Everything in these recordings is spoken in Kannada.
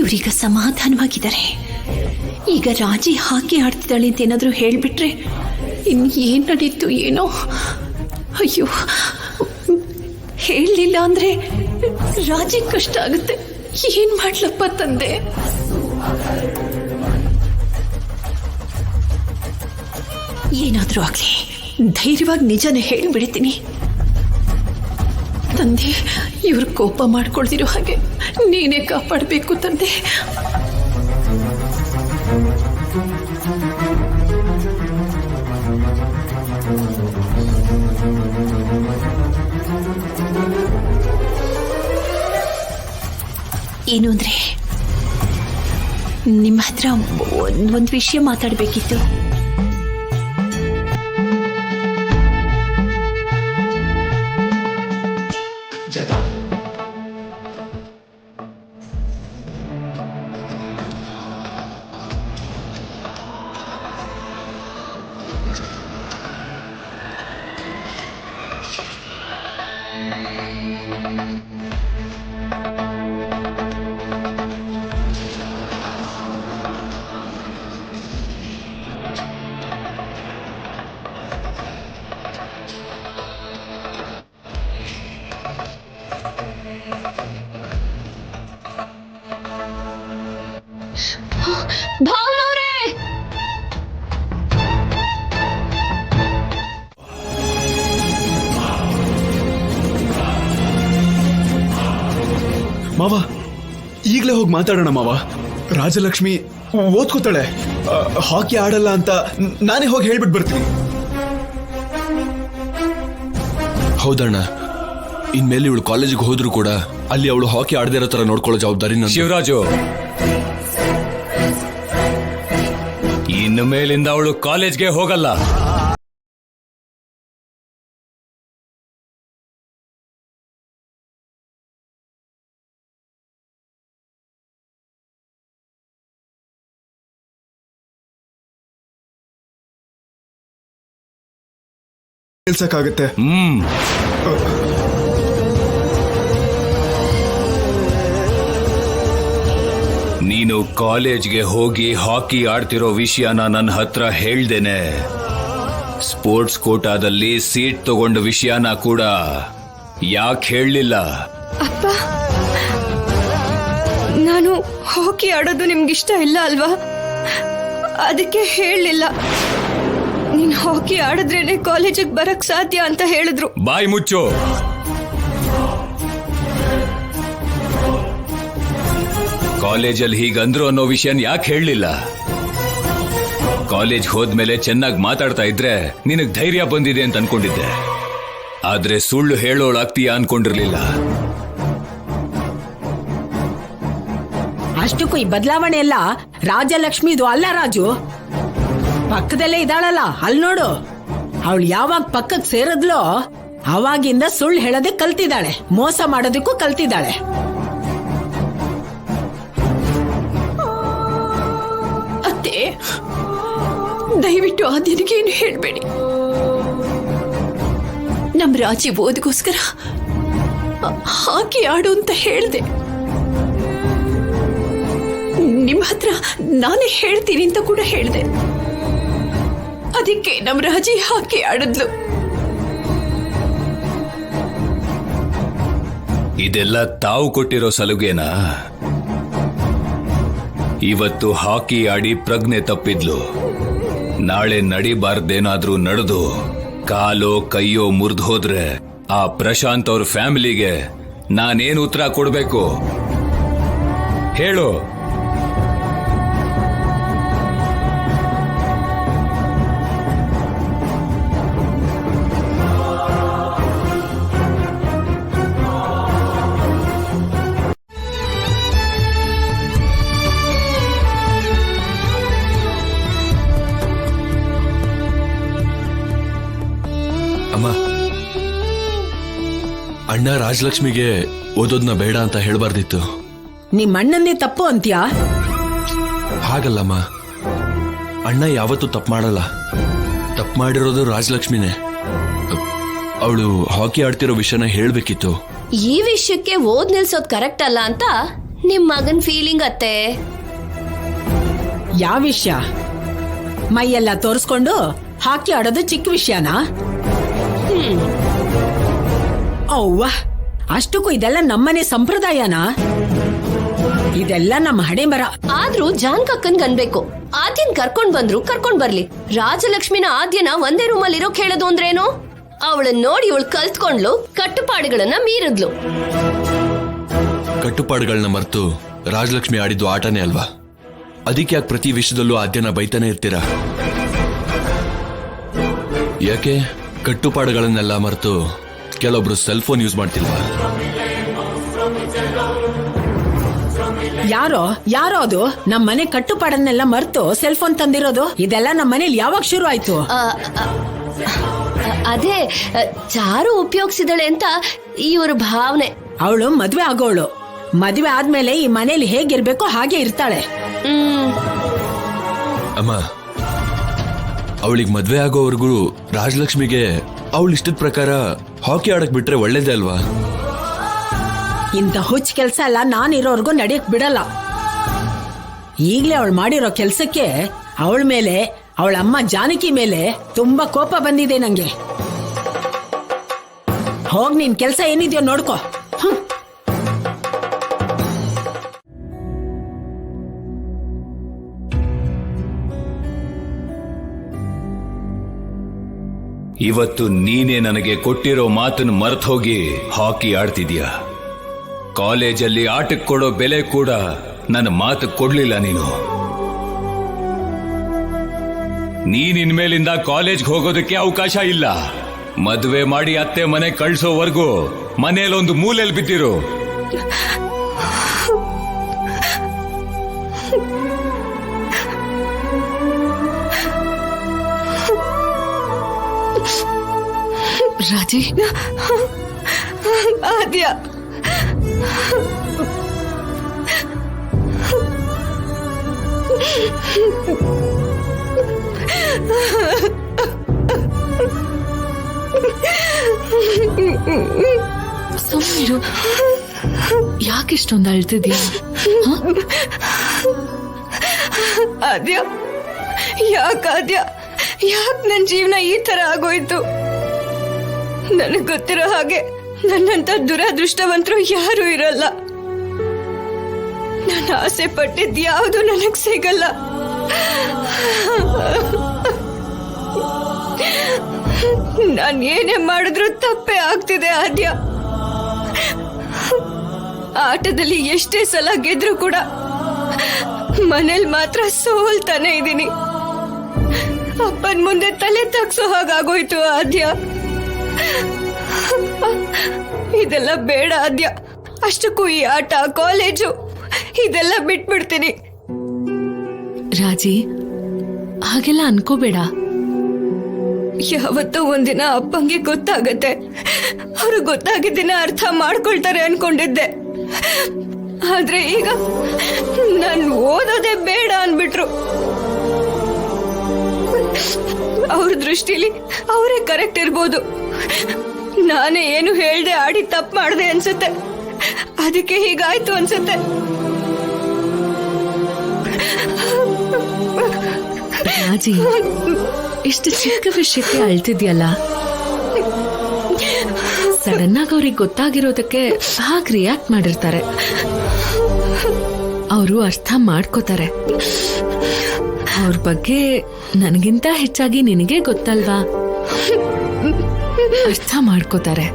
ಇವರೀಗ ಸಮಾಧಾನವಾಗಿದ್ದಾರೆ. ಈಗ ರಾಜಿ ಹಾಕಿ ಆಡ್ತಿದ್ದಾಳೆ ಅಂತ ಏನಾದರೂ ಹೇಳಿಬಿಟ್ರೆ ಇನ್ನು ಏನು ನಡೀತು ಏನೋ. ಅಯ್ಯೋ, ಹೇಳಲಿಲ್ಲ ಅಂದ್ರೆ ರಾಜಿ ಕಷ್ಟ ಆಗುತ್ತೆ. ಏನ್ ಮಾಡ್ಲಪ್ಪ ತಂದೆ? ಏನಾದ್ರೂ ಆಗ್ಲಿ, ಧೈರ್ಯವಾಗಿ ನಿಜನೇ ಹೇಳಿಬಿಡ್ತೀನಿ. ತಂದೆ, ಇವ್ರು ಕೋಪ ಮಾಡ್ಕೊಳ್ದಿರೋ ಹಾಗೆ ನೀನೇ ಕಾಪಾಡಬೇಕು ತಂದೆ. ಏನು ಅಂದ್ರೆ, ನಿಮ್ಮ ಹತ್ರ ಒಂದು ವಿಷಯ ಮಾತಾಡಬೇಕಿತ್ತು. ಭಾವನವ್ರೆ, ಮಾವ, ಈಗಲೇ ಹೋಗಿ ಮಾತಾಡೋಣ ಮಾವ. ರಾಜಲಕ್ಷ್ಮಿ ಓದ್ಕೋತಾಳೆ, ಹಾಕಿ ಆಡಲ್ಲ ಅಂತ ನಾನೇ ಹೋಗಿ ಹೇಳ್ಬಿಟ್ಟು ಬರ್ತೀನಿ. ಹೌದಣ್ಣ, ಇನ್ಮೇಲೆ ಇವಳು ಕಾಲೇಜಿಗೆ ಹೋದ್ರು ಕೂಡ ಅಲ್ಲಿ ಅವಳು ಹಾಕಿ ಆಡದೇ ಇರೋ ತರ ನೋಡ್ಕೊಳ್ಳೋ ಜವಾಬ್ದಾರಿ ನಂದು. ಶಿವರಾಜು, ಇನ್ನು ಮೇಲಿಂದ ಅವಳು ಕಾಲೇಜ್ಗೆ ಹೋಗಲ್ಲ. ನಿಲ್ಸಕ್ಕಾಗತ್ತೆ? ನೀನು ಕಾಲೇಜ್ಗೆ ಹೋಗಿ ಹಾಕಿ ಆಡ್ತಿರೋ ವಿಷಯನ ನನ್ನ ಹತ್ರ ಹೇಳ್ದೇನೆ ಸ್ಪೋರ್ಟ್ಸ್ ಕೋಟಾದಲ್ಲಿ ಸೀಟ್ ತಗೊಂಡ ವಿಷಯನ ಕೂಡ ಯಾಕೆ ಹೇಳಲಿಲ್ಲ? ಅಪ್ಪ, ನಾನು ಹಾಕಿ ಆಡೋದು ನಿಮ್ಗಿಷ್ಟ ಇಲ್ಲ ಅಲ್ವಾ? ಅದಕ್ಕೆ ಹೇಳಲಿಲ್ಲ. ನೀನ್ ಹಾಕಿ ಆಡಿದ್ರೇನೆ ಕಾಲೇಜಿಗೆ ಬರಕ್ ಸಾಧ್ಯ ಅಂತ ಹೇಳಿದ್ರು. ಬಾಯಿ ಮುಚ್ಚು. ಕಾಲೇಜಲ್ಲಿ ಹೀಗಂದ್ರು ಅನ್ನೋ ವಿಷಯನ ಯಾಕೆ ಹೇಳಲಿಲ್ಲ? ಕಾಲೇಜ್ ಹೋದ್ಮೇಲೆ ಚೆನ್ನಾಗಿ ಮಾತಾಡ್ತಾ ಇದ್ರೆ ನಿನಗ್ ಧೈರ್ಯ ಬಂದಿದೆ ಅಂತ ಅನ್ಕೊಂಡಿದ್ದೆ, ಆದ್ರೆ ಸುಳ್ಳು ಹೇಳೋಳಾಗ್ತೀಯಾ ಅನ್ಕೊಂಡಿರ್ಲಿಲ್ಲ. ಅಷ್ಟಕ್ಕೂ ಈ ಬದಲಾವಣೆ ಎಲ್ಲ ರಾಜಲಕ್ಷ್ಮಿದು ಅಲ್ಲ ರಾಜು. ಪಕ್ಕದಲ್ಲೇ ಇದ್ದಾಳಲ್ಲ, ಅಲ್ಲಿ ನೋಡು. ಅವಳು ಯಾವಾಗ ಪಕ್ಕಕ್ಕೆ ಸೇರಿದ್ಲೋ ಅವಾಗಿಂದ ಸುಳ್ಳು ಹೇಳೋದಕ್ಕೆ ಕಲ್ತಿದ್ದಾಳೆ, ಮೋಸ ಮಾಡೋದಕ್ಕೂ ಕಲ್ತಿದ್ದಾಳೆ. ಅತ್ತೆ, ದಯವಿಟ್ಟು ಆ ದಿನಗೇನು ಹೇಳ್ಬೇಡಿ. ನಮ್ ರಾಜಿ ಓದಿಗೋಸ್ಕರ ಹಾಕಿ ಆಡು ಅಂತ ಹೇಳ್ದೆ. ನಿಮ್ಮ ಹತ್ರ ನಾನೇ ಹೇಳ್ತೀನಿ ಅಂತ ಕೂಡ ಹೇಳ್ದೆ. ಅದಕ್ಕೆ ನಮ್ ರಾಜಿ ಹಾಕಿ ಆಡಿದ್ಲು. ಇದೆಲ್ಲ ತಾವು ಕೊಟ್ಟಿರೋ ಸಲುಗೆನಾ? ಇವತ್ತು ಹಾಕಿ ಆಡಿ ಪ್ರಜ್ಞೆ ತಪ್ಪಿದ್ಲು. ನಾಳೆ ನಡಿಬಾರ್ದೇನಾದ್ರೂ ನಡೆದು ಕಾಲೋ ಕೈಯೋ ಮುರಿದು ಹೋದ್ರೆ ಆ ಪ್ರಶಾಂತ್ ಅವ್ರ ಫ್ಯಾಮಿಲಿಗೆ ನಾನೇನು ಉತ್ತರ ಕೊಡ್ಬೇಕು ಹೇಳು? ಅಮ್ಮ, ಅಣ್ಣ ರಾಜಲಕ್ಷ್ಮಿಗೆ ಓದೋದ್ನ ಬೇಡ ಅಂತ ಹೇಳ್ಬಾರ್ದಿತ್ತು. ನಿಮ್ಮ ಅಣ್ಣನ್ನೇ ತಪ್ಪು ಅಂತ್ಯಾ? ಹಾಗಲ್ಲಮ್ಮ, ಅಣ್ಣ ಯಾವತ್ತೂ ತಪ್ಪು ಮಾಡಲ್ಲ. ತಪ್ಪು ಮಾಡಿರೋದು ರಾಜಲಕ್ಷ್ಮಿನೇ. ಅವಳು ಹಾಕಿ ಆಡ್ತಿರೋ ವಿಷಯನ ಹೇಳ್ಬೇಕಿತ್ತು. ಈ ವಿಷಯಕ್ಕೆ ಓದ್ ನಿಲ್ಸೋದ್ ಕರೆಕ್ಟ್ ಅಲ್ಲ ಅಂತ ನಿಮ್ ಮಗನ್ ಫೀಲಿಂಗ್ ಅತ್ತೆ. ಯಾವ ವಿಷಯ? ಮೈಯೆಲ್ಲ ತೋರಿಸ್ಕೊಂಡು ಹಾಕಿ ಆಡೋದು ಚಿಕ್ಕ ವಿಷಯನಾ? ಅವ್ವ, ಅಷ್ಟಕ್ಕೂ ಇದೆಲ್ಲ ನಮ್ಮನೆ ಸಂಪ್ರದಾಯನಾ? ಇದೆಲ್ಲ ನಮ್ಮ ಹಣೆ ಬರ. ಆದ್ರೂ ಜಾನ್ ಕಕ್ಕನ್ಗ್ ಅನ್ಬೇಕು, ಆದ್ಯನ್ ಕರ್ಕೊಂಡ್ ಬಂದ್ರು ಕರ್ಕೊಂಡ್ ಬರ್ಲಿ. ರಾಜಲಕ್ಷ್ಮಿನ ಆದ್ಯನ ಒಂದೇ ರೂಮಲ್ಲಿ ಇರೋಕ್ ಹೇಳೋದು ಅಂದ್ರೇನು? ಅವಳನ್ನ ನೋಡಿ ಇವಳು ಕಲ್ತ್ಕೊಂಡ್ಲು, ಕಟ್ಟುಪಾಡುಗಳನ್ನ ಮೀರಿದ್ಲು. ಕಟ್ಟುಪಾಡುಗಳನ್ನ ಮರೆತು ರಾಜಲಕ್ಷ್ಮಿ ಆಡಿದ್ದು ಆಟನೇ ಅಲ್ವಾ? ಅದಕ್ಕೆ ಯಾಕೆ ಪ್ರತಿ ವಿಷಯದಲ್ಲೂ ಆದ್ಯನ ಬೈತಾನೆ ಇರ್ತೀರಾ? ಯಾಕೆ ಕಟ್ಟುಪಾಡುಗಳನ್ನೆಲ್ಲ ಮರೆತು ಕೆಲವೊಬ್ರು ಸೆಲ್ ಫೋನ್ ಯೂಸ್ ಮಾಡ್ತಿಲ್ವಾ? ಯಾರೋ ಅದು ನಮ್ಮನೆ ಕಟ್ಟುಪಾಡನ್ನೆಲ್ಲ ಮರೆತು ಸೆಲ್ ಫೋನ್ ತಂದಿರೋದು? ಇದೆಲ್ಲ ನಮ್ಮನೇಲಿ ಯಾವಾಗ ಶುರು ಆಯ್ತು? ಅದೇ ಚಾರು ಉಪಯೋಗಿಸಿದಳೆ ಅಂತ ಇವ್ರ ಭಾವನೆ. ಅವಳು ಮದ್ವೆ ಆಗೋಳು. ಮದ್ವೆ ಆದ್ಮೇಲೆ ಈ ಮನೇಲಿ ಹೇಗಿರ್ಬೇಕೋ ಹಾಗೆ ಇರ್ತಾಳೆ. ಅಮ್ಮ, ಅವಳಿಗೆ ಮದ್ವೆ ಆಗೋವರೆಗೂ ರಾಜಲಕ್ಷ್ಮಿಗೆ ಅವಳು ಇಷ್ಟದ ಪ್ರಕಾರ ಹಾಕಿ ಆಡಕ್ ಬಿಟ್ರೆ ಒಳ್ಳೇದೇ ಅಲ್ವಾ? ಇಂಥ ಹುಚ್ಚ ಕೆಲ್ಸ ಎಲ್ಲ ನಾನಿರೋರ್ಗು ನಡೆಯಕ್ ಬಿಡಲ್ಲ. ಈಗ್ಲೇ ಅವಳು ಮಾಡಿರೋ ಕೆಲ್ಸಕ್ಕೆ ಅವಳ ಮೇಲೆ, ಅವಳ ಅಮ್ಮ ಜಾನಕಿ ಮೇಲೆ ತುಂಬಾ ಕೋಪ ಬಂದಿದೆ ನಂಗೆ. ಹೋಗ್ ನಿನ್ ಕೆಲ್ಸ ಏನಿದೆಯೋ ನೋಡ್ಕೋ. ಇವತ್ತು ನೀನೇ ನನಗೆ ಕೊಟ್ಟಿರೋ ಮಾತನ್ನು ಮರೆತು ಹೋಗಿ ಹಾಕಿ ಆಡ್ತಿದ್ಯಾ. ಕಾಲೇಜಲ್ಲಿ ಆಟಕ್ಕೆ ಕೊಡೋ ಬೆಲೆ ಕೂಡ ನನ್ನ ಮಾತು ಕೊಡ್ಲಿಲ್ಲ ನೀನು. ಇನ್ಮೇಲಿಂದ ಕಾಲೇಜ್ಗೆ ಹೋಗೋದಕ್ಕೆ ಅವಕಾಶ ಇಲ್ಲ. ಮದುವೆ ಮಾಡಿ ಅತ್ತೆ ಮನೆ ಕಳ್ಸೋವರೆಗೂ ಮನೇಲೊಂದು ಮೂಲೆಯಲ್ಲಿ ಬಿದ್ದಿರು. ರಾಜಿ, ಆದ್ಯ, ಸುಮ್ಮನಿರು. ಯಾಕಿಷ್ಟೊಂದು ಅಳ್ತಿದ್ಯಾ? ಆದ್ಯ, ಯಾಕಾದ್ಯ, ಯಾಕೆ ನನ್ನ ಜೀವನ ಈ ತರ ಆಗೋಯ್ತು? ನನಗ್ ಗೊತ್ತಿರೋ ಹಾಗೆ ನನ್ನಂತ ದುರದೃಷ್ಟವಂತರು ಯಾರು ಇರಲ್ಲ. ನಾನು ಆಸೆ ಪಟ್ಟಿದ್ ಯಾವುದು ನನಗ್ ಸಿಗಲ್ಲ. ನಾನು ಏನೇ ಮಾಡಿದ್ರು ತಪ್ಪೇ ಆಗ್ತಿದೆ ಆದ್ಯ. ಆಟದಲ್ಲಿ ಎಷ್ಟೇ ಸಲ ಗೆದ್ರು ಕೂಡ ಮನೇಲಿ ಮಾತ್ರ ಸೋಲ್ತಾನೆ ಇದ್ದೀನಿ. ಅಪ್ಪನ ಮುಂದೆ ತಲೆ ತಗ್ಸೋ ಹಾಗಾಗೋಯ್ತು ಆದ್ಯ. ಇದೆಲ್ಲ ಬೇಡ ಆದ್ಯ. ಅಷ್ಟಕ್ಕೂ ಈ ಆಟ, ಕಾಲೇಜು ಇದೆಲ್ಲ ಬಿಟ್ಬಿಡ್ತೀನಿ. ರಾಜಿ, ಹಾಗೆಲ್ಲ ಅನ್ಕೋಬೇಡ. ಯಾವತ್ತೋ ಒಂದಿನ ಅಪ್ಪಂಗೆ ಗೊತ್ತಾಗತ್ತೆ. ಅವ್ರು ಗೊತ್ತಾಗಿದ್ದಿನ ಅರ್ಥ ಮಾಡ್ಕೊಳ್ತಾರೆ ಅನ್ಕೊಂಡಿದ್ದೆ. ಆದ್ರೆ ಈಗ ನಾನು ಓದೋದೇ ಬೇಡ ಅನ್ಬಿಟ್ರು. ಅವ್ರ ದೃಷ್ಟಿಲಿ ಅವರೇ ಕರೆಕ್ಟ್ ಇರ್ಬೋದು. ನಾನೇ ಏನು ಹೇಳ್ದೆ ಆಡಿ ತಪ್ಪು ಮಾಡ್ದೆ ಅನ್ಸುತ್ತೆ. ಅದಕ್ಕೆ ಹೀಗಾಯ್ತು ಅನ್ಸುತ್ತೆ. ರಾಜಿ, ಇಷ್ಟು ಚಿಕ್ಕ ವಿಷಯಕ್ಕೆ ಅಳ್ತಿದ್ಯಲ್ಲ. ಸಡನ್ ಆಗಿ ಅವ್ರಿಗೆ ಗೊತ್ತಾಗಿರೋದಕ್ಕೆ ಹಾಗೆ ರಿಯಾಕ್ಟ್ ಮಾಡಿರ್ತಾರೆ. ಅವರು ಅರ್ಥ ಮಾಡ್ಕೋತಾರೆ. ಅವ್ರ ಬಗ್ಗೆ ನನಗಿಂತ ಹೆಚ್ಚಾಗಿ ನಿನಗೆ ಗೊತ್ತಲ್ವಾ? ಅರ್ಥ ಮಾಡ್ಕೋತಾರೆ.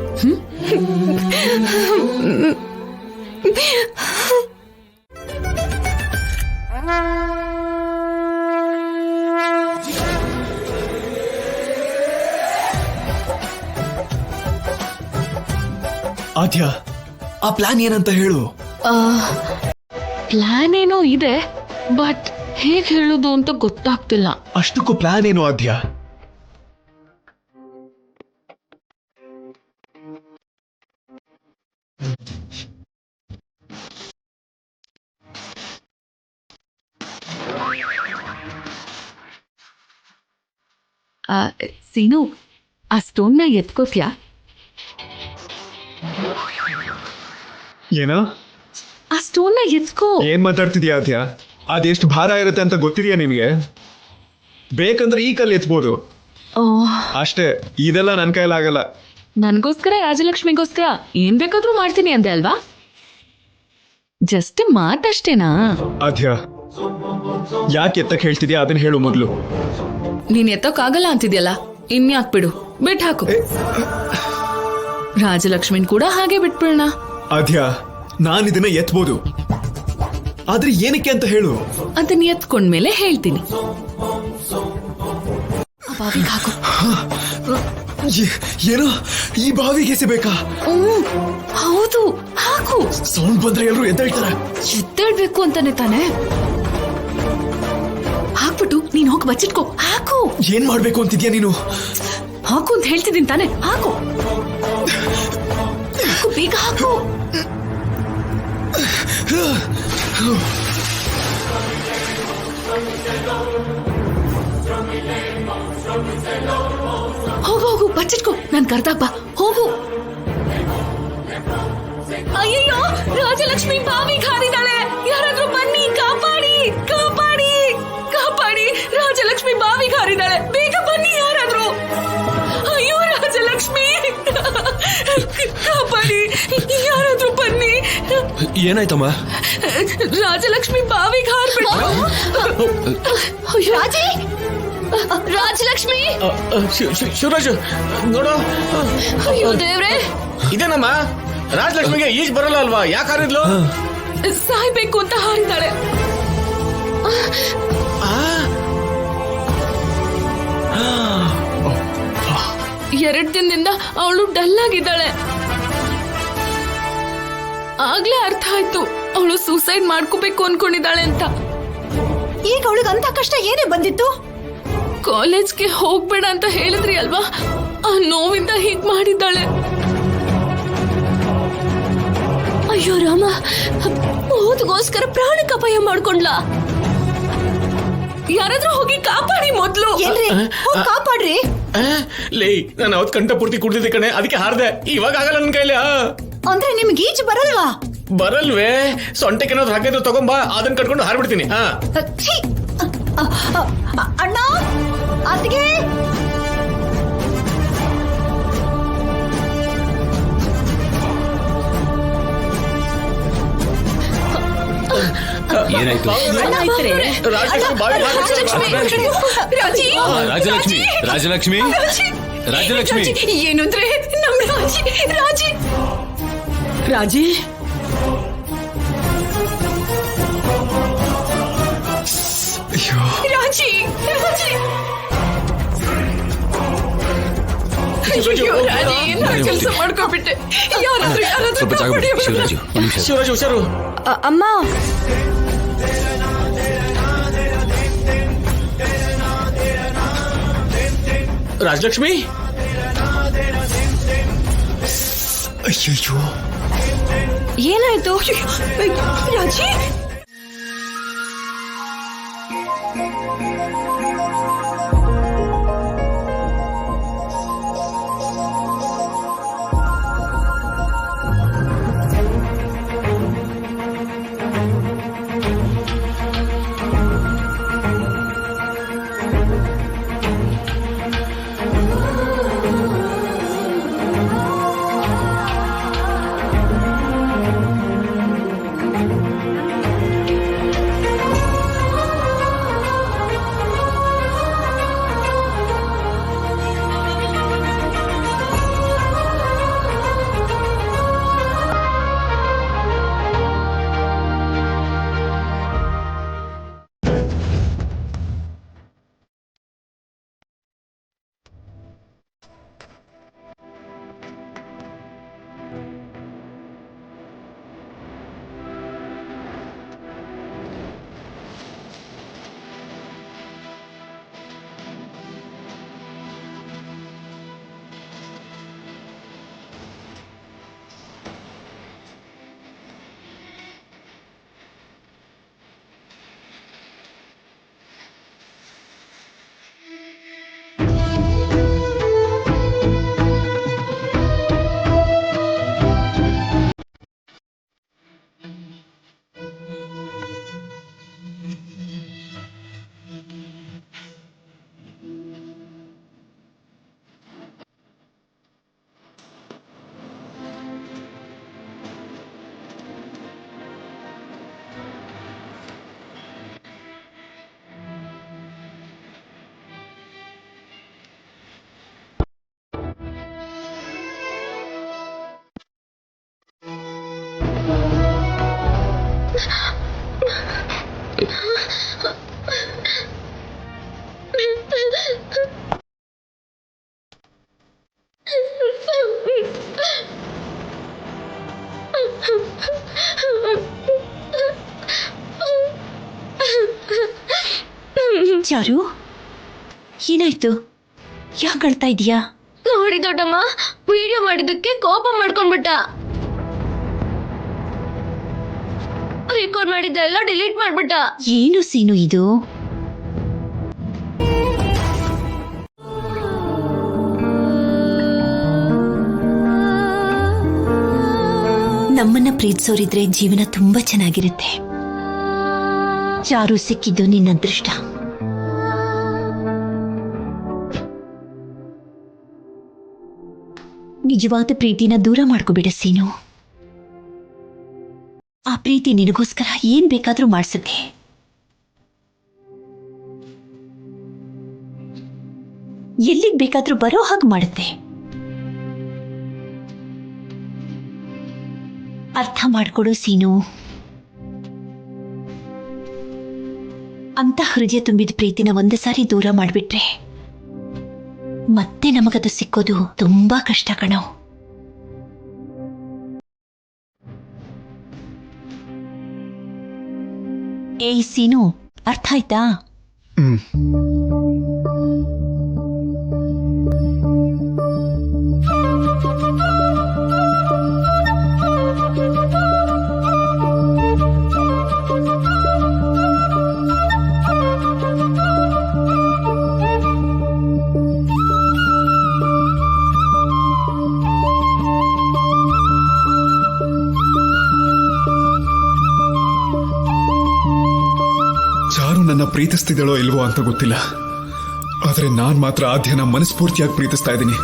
ಆದ್ಯ, ಆ ಪ್ಲಾನ್ ಏನಂತ ಹೇಳು. ಪ್ಲಾನ್ ಏನೋ ಇದೆ, ಬಟ್ ಹೇಗ್ ಹೇಳುದು ಅಂತ ಗೊತ್ತಾಗ್ತಿಲ್ಲ. ಅಷ್ಟಕ್ಕೂ ಪ್ಲಾನ್ ಏನು ಆದ್ಯ? ಸೀನು, ಆ ಸ್ಟೋನ್ನ ಎತ್ಕೋತ್ಯಾ? ಏನೋ ಆ ಸ್ಟೋನ್ ನ ಎತ್ಕೋ. ಏನ್ ಮಾತಾಡ್ತಿದ್ಯಾ ಆದ್ಯ? ಅದೆಷ್ಟು ಭಾರ ಇರುತ್ತೆ ಅಂತ ಗೊತ್ತಿದ್ಯಾ ನಿನ್ಗೆ? ಬೇಕಂದ್ರೆ ಈ ಕಲ್ಲು ಎತ್ಬೋದು ಓ, ಅಷ್ಟೇ. ಇದೆಲ್ಲ ನನ್ ಕೈಲಾಗಲ್ಲ. ನನ್ಗೋಸ್ಕರ ರಾಜಲಕ್ಷ್ಮಿಗೋಸ್ಕರ ಏನ್ ಬೇಕಾದ್ರೂ ಮಾಡ್ತೀನಿ ಅಂದೆ ಅಲ್ವಾ? ಜಸ್ಟ್ ಮಾತಷ್ಟೇನಾ? ಆದ್ಯ, ಯಾಕೆ ಎತ್ತಕ್ ಹೇಳ್ತಿದ್ಯಾ ಅದನ್ನ ಹೇಳು ಮೊದ್ಲು. ನೀನ್ ಎತ್ತೋಕ್ಕಾಗಲ್ಲ ಅಂತಿದ್ಯಲ್ಲ, ಇನ್ಯಾಕ್ ಬಿಡು, ಬಿಟ್ ಹಾಕು. ರಾಜಲಕ್ಷ್ಮಿನ್ ಕೂಡ ಹಾಗೆ ಬಿಟ್ಬಿಡೋಣ. ಆದ್ಯ, ನಾನ್ ಇದನ್ನ ಎತ್ಬೋದು, ಆದ್ರೆ ಏನಕ್ಕೆ ಅಂತ ಹೇಳು. ಅದನ್ನ ಎತ್ಕೊಂಡ್ಮೇಲೆ ಹೇಳ್ತೀನಿ. ಬಾವಿಗೆ ಹಾಕು. ಏನೋ ಈ ಬಾವಿಗೆ ಎಸೆಬೇಕಾ? ಹೌದು, ಹಾಕು. ಸೌಂಡ್ ಬಂದ್ರೆ ಎಲ್ರು ಎದ್ದೇಳ್ತಾರೆ. ಎದ್ದೇಳ್ಬೇಕು ಅಂತಾನೆ ತಾನೆ. ಹಾಕ್ಬಿಟ್ಟು ನೀನ್ ಹೋಗಿ ಬಚ್ಚಿಟ್ಕೋ. ಹಾಕು. ಏನ್ ಮಾಡ್ಬೇಕು ಅಂತಿದ್ಯಾ ನೀನು? ಹಾಕು ಅಂತ ಹೇಳ್ತಿದ್ದೀನಿ ತಾನೆ. ಹಾಕು, ಹಾಕು, ಬೇಗ ಹಾಕು. ಹೋಗು ಹೋಗು, ಬಚ್ಚಿಟ್ಕೋ. ನನ್ ಕರ್ದಾಗ ಬಾ, ಹೋಗು. ಅಯ್ಯಯ್ಯೋ, ರಾಜಲಕ್ಷ್ಮಿ ಬಾವಿಗೆ ಹಾರಿದಾಳೆ. ಯಾರಾದ್ರೂ ಬನ್ನಿ, ಕಾಪಾಡಿ, ಕಾಪಾಡಿ, ಕಾಪಾಡಿ. ರಾಜಲಕ್ಷ್ಮಿ ಬಾವಿಗೆ ಹಾರಿದಾಳೆ. ಬೇಗ ಬನ್ನಿ ಯಾರಾದ್ರೂ. ಅಯ್ಯೋ ರಾಜಲಕ್ಷ್ಮಿ, ಕಾಪಾಡಿ, ಯಾರಾದ್ರೂ ಬನ್ನಿ. ಏನಾಯ್ತಮ್ಮ? ರಾಜಲಕ್ಷ್ಮಿ ಬಾವಿಗೆ ಹಾರ್ಬಿಟ್ಟು. ರಾಜಿ, ರಾಜಲಕ್ಷ್ಮಿ. ಶಿವರಾಜ್ ನೋಡು, ಅಯ್ಯೋ ದೇವ್ರೆ, ಇದೇನಮ್ಮ ರಾಜಲಕ್ಷ್ಮಿಗೆ ಈಜ್ ಬರಲ್ಲ ಅಲ್ವಾ? ಯಾಕೆ ಹಾರಿದ್ಲು? ಸಾಯ್ಬೇಕು ಅಂತ ಹಾರಿದಾಳೆ. ಎರಡ್ ದಿನದಿಂದ ಅವಳು ಡಲ್ ಆಗಿದ್ದಾಳೆ. ಆಗ್ಲೇ ಅರ್ಥ ಆಯ್ತು ಅವಳು ಸೂಸೈಡ್ ಮಾಡ್ಕೋಬೇಕು ಅನ್ಕೊಂಡಿದ್ದಾಳೆ ಅಂತ. ಈಗ ಅವಳಿಗೆ ಅಂತ ಕಷ್ಟ ಏನೇ ಬಂದಿತ್ತು? ಕಾಲೇಜ್ಗೆ ಹೋಗ್ಬೇಡ ಅಂತ ಹೇಳಿದ್ರಿ ಅಲ್ವಾ, ಆ ನೋವಿಂದ ಹೀಗ್ ಮಾಡಿದ್ದಾಳೆ. ಅಯ್ಯೋ ರಾಮ, ಓದ್ಗೋಸ್ಕರ ಪ್ರಾಣಕ್ಕೆ ಅಪಾಯ ಮಾಡ್ಕೊಂಡ್ಲಾ? ಯಾರಾದ್ರೂ ಹೋಗಿ ಕಾಪಾಡಿ ಮೊದ್ಲು. ಏನ್ರಿ, ಹೋಗ್ ಕಾಪಾಡ್ರಿ. ಲೇ, ನಾನು ಅವತ್ ಕಂಠ ಪೂರ್ತಿ ಕುಡ್ದಿದ್ದೆ ಕಣೆ, ಅದಕ್ಕೆ ಹಾರ್ದೆ. ಇವಾಗ ಆಗಲ್ಲ ನನ್ ಕೈಲಿ. ಅಂದ್ರೆ ನಿಮ್ಗೆ ಈಜು ಬರಲ್ವಾ? ಬರಲ್ವೇ? ಸೊಂಟಕ್ಕೇನಾದ್ರು ಹಾಕಿದ್ರು ತಗೊಂಬಾ, ಅದನ್ನ ಕಟ್ಕೊಂಡು ಹಾರ್ಬಿಡ್ತೀನಿ. ಛೀ! ಅಣ್ಣ, ಅದ್ಗೆ ಏನಾಯ್ತು? ರಾಜಲಕ್ಷ್ಮಿ ಬಾವಿಗೆ ಹಾಕಿದ್ರು. ರಾಜಿ, ರಾಜಲಕ್ಷ್ಮಿ, ರಾಜಲಕ್ಷ್ಮಿ, ರಾಜಲಕ್ಷ್ಮಿ. ಏನು ಅಂದ್ರೆ ನಮ್ ರಾಜಿ, ರಾಜಿ, ರಾಜಿ, ರಾಜಿ, ರಾಜಿ. ಅಯ್ಯೋ ರಾಜಿ, ಏನ್ ಕೆಲಸ ಮಾಡ್ಕೊಬಿಟ್ಟೆ. ಯಾರಾದ್ರೂ ಸ್ವಲ್ಪ ಜಾಗ ಬಿಡಿ, ಶಿವರಾಜು, ಒಂದ್ ನಿಮಿಷ. ಶಿವರಾಜ್ ಹುಷಾರು. ಅಮ್ಮ, ರಾಜಲಕ್ಷ್ಮಿ, ಅಯ್ಯಯ್ಯೋ, ಏನಾಯ್ತು? ರಾಜಿ, ಚಾರು, ಏನಾಯ್ತು? ಯಾಕೆ ಅಳ್ತಾ ಇದೀಯಾ? ನೋಡಿ ದೊಡ್ಡಮ್ಮ, ವಿಡಿಯೋ ಮಾಡಿದ್ದಕ್ಕೆ ಕೋಪ ಮಾಡ್ಕೊಂಡ್ಬಿಟ್ಟ. ರೆಕಾರ್ಡ್ ಮಾಡಿದ್ದೆಲ್ಲ ಡಿಲೀಟ್ ಮಾಡ್ಬಿಟ್ಟ. ಏನು ಸೀನು ಇದು? ನಮ್ಮನ್ನ ಪ್ರೀತಿಸೋರಿದ್ರೆ ಜೀವನ ತುಂಬಾ ಚೆನ್ನಾಗಿರುತ್ತೆ. ಚಾರು ಸಿಕ್ಕಿದ್ದು ನಿನ್ನ ಅದೃಷ್ಟ. ನಿಜವಾದ ಪ್ರೀತಿನ ದೂರ ಮಾಡ್ಕೋಬೇಡ ಸೀನು. ಆ ಪ್ರೀತಿ ನಿನಗೋಸ್ಕರ ಏನ್ ಬೇಕಾದ್ರೂ ಮಾಡ್ಸುತ್ತೆ. ಎಲ್ಲಿಗ್ ಬೇಕಾದ್ರೂ ಬರೋ ಹಾಗೆ ಮಾಡುತ್ತೆ. ಅರ್ಥ ಮಾಡ್ಕೊಡು ಸೀನು. ಅಂತ ಹೃದಯ ತುಂಬಿದ ಪ್ರೀತಿನ ಒಂದು ಸಾರಿ ದೂರ ಮಾಡ್ಬಿಟ್ರೆ ಮತ್ತೆ ನಮಗದು ಸಿಕ್ಕೋದು ತುಂಬಾ ಕಷ್ಟ ಕಣೋ. ಏಯ್ ಸೀನು, ಅರ್ಥ ಆಯ್ತಾ? ಚಾರು ನನ್ನ ಪ್ರೀತಿಸ್ತಿದ್ದಾಳೋ ಇಲ್ವೋ ಅಂತ ಗೊತ್ತಿಲ್ಲ, ಆದ್ರೆ ನಾನ್ ಮಾತ್ರ ಆದ್ಯನ ಮನಸ್ಫೂರ್ತಿಯಾಗಿ ಪ್ರೀತಿಸ್ತಾ ಇದ್ದೀನಿ.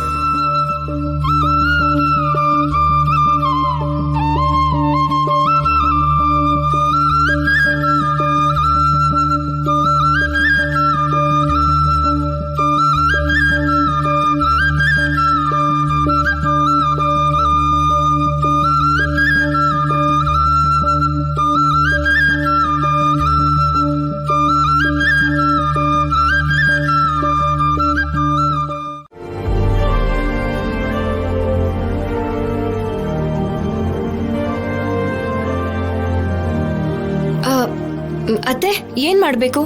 ಅತ್ತೆ, ಏನ್ ಮಾಡ್ಬೇಕು?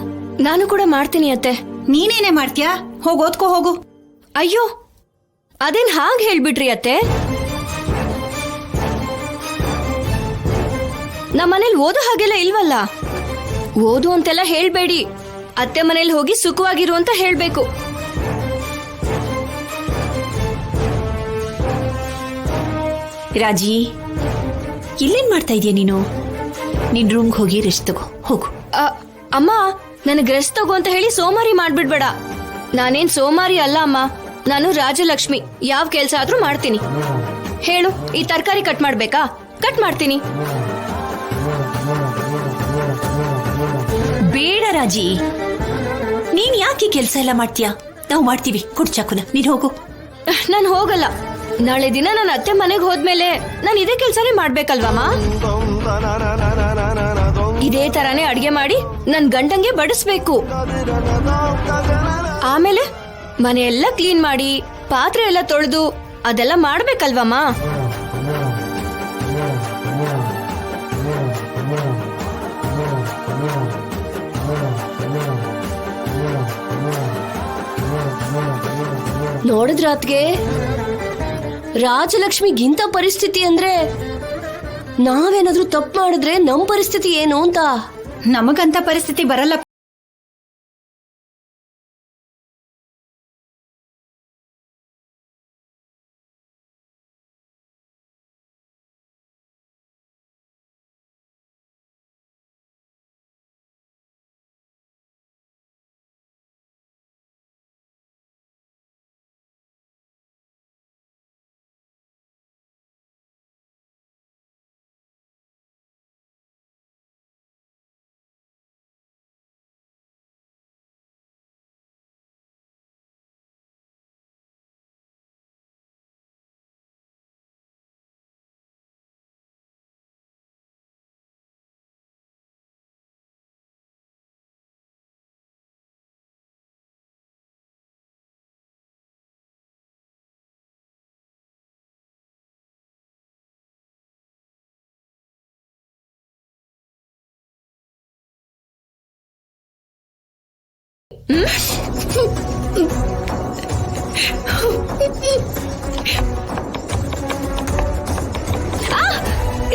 ನಾನು ಕೂಡ ಮಾಡ್ತೀನಿ ಅತ್ತೆ. ನೀನೇನೆ ಮಾಡ್ತೀಯಾ? ಹೋಗ್ ಓದ್ಕೋ ಹೋಗು. ಅಯ್ಯೋ, ಅದೇನ್ ಹಾಗೆ ಹೇಳ್ಬಿಟ್ರಿ ಅತ್ತೆ? ನಮ್ಮನೇಲಿ ಓದೋ ಹಾಗೆಲ್ಲ ಇಲ್ವಲ್ಲ. ಓದು ಅಂತೆಲ್ಲ ಹೇಳ್ಬೇಡಿ. ಅತ್ತೆ ಮನೇಲಿ ಹೋಗಿ ಸುಖವಾಗಿರು ಅಂತ ಹೇಳ್ಬೇಕು. ರಾಜಿ, ಇಲ್ಲೇನ್ ಮಾಡ್ತಾ ಇದೀಯ ನೀನು? ನಿನ್ ರೂಮ್ಗೆ ಹೋಗಿ ರೆಸ್ಟ್ ತಗೋ, ಹೋಗು. ಅಮ್ಮ, ನನಗ್ ರೆಸ್ಟ್ ತಗೋ ಅಂತ ಹೇಳಿ ಸೋಮಾರಿ ಮಾಡ್ಬಿಡ್ಬೇಡ. ನಾನೇನ್ ಸೋಮಾರಿ ಅಲ್ಲ ಅಮ್ಮ, ನಾನು ರಾಜಲಕ್ಷ್ಮಿ. ಯಾವ ಕೆಲ್ಸ ಆದ್ರೂ ಮಾಡ್ತೀನಿ. ಹೇಳು, ಈ ತರಕಾರಿ ಕಟ್ ಮಾಡ್ಬೇಕಾ? ಕಟ್ ಮಾಡ್ತೀನಿ. ಬೇಡ ರಾಜಿ, ನೀನ್ ಯಾಕೆ ಕೆಲ್ಸ ಎಲ್ಲ ಮಾಡ್ತೀಯಾ? ನಾವು ಮಾಡ್ತೀವಿ. ಕೊಡ್ ಚಾಕುನ, ನೀನ್ ಹೋಗು. ನಾನು ಹೋಗಲ್ಲ. ನಾಳೆ ದಿನ ನನ್ನ ಅತ್ತೆ ಮನೆಗೆ ಹೋದ್ಮೇಲೆ ನಾನು ಇದೇ ಕೆಲ್ಸನೇ ಮಾಡ್ಬೇಕಲ್ವಮ್ಮ? ಇದೇ ತರಾನೇ ಅಡ್ಗೆ ಮಾಡಿ ನನ್ ಗಂಡಂಗೆ ಬಡಿಸ್ಬೇಕು. ಆಮೇಲೆ ಮನೆಯೆಲ್ಲ ಕ್ಲೀನ್ ಮಾಡಿ ಪಾತ್ರೆ ಎಲ್ಲ ತೊಳೆದು ಅದೆಲ್ಲ ಮಾಡ್ಬೇಕಲ್ವಮ್ಮ? ನೋಡಿದ್ರ ಅತ್ಗೆ, ರಾಜಲಕ್ಷ್ಮಿಗಿಂತ ಪರಿಸ್ಥಿತಿ ಅಂದ್ರೆ ನಾವೇನಾದ್ರೂ ತಪ್ಪು ಮಾಡಿದ್ರೆ ನಮ್ ಪರಿಸ್ಥಿತಿ ಏನು ಅಂತ. ನಮಗಂತ ಪರಿಸ್ಥಿತಿ ಬರಲ್ಲ.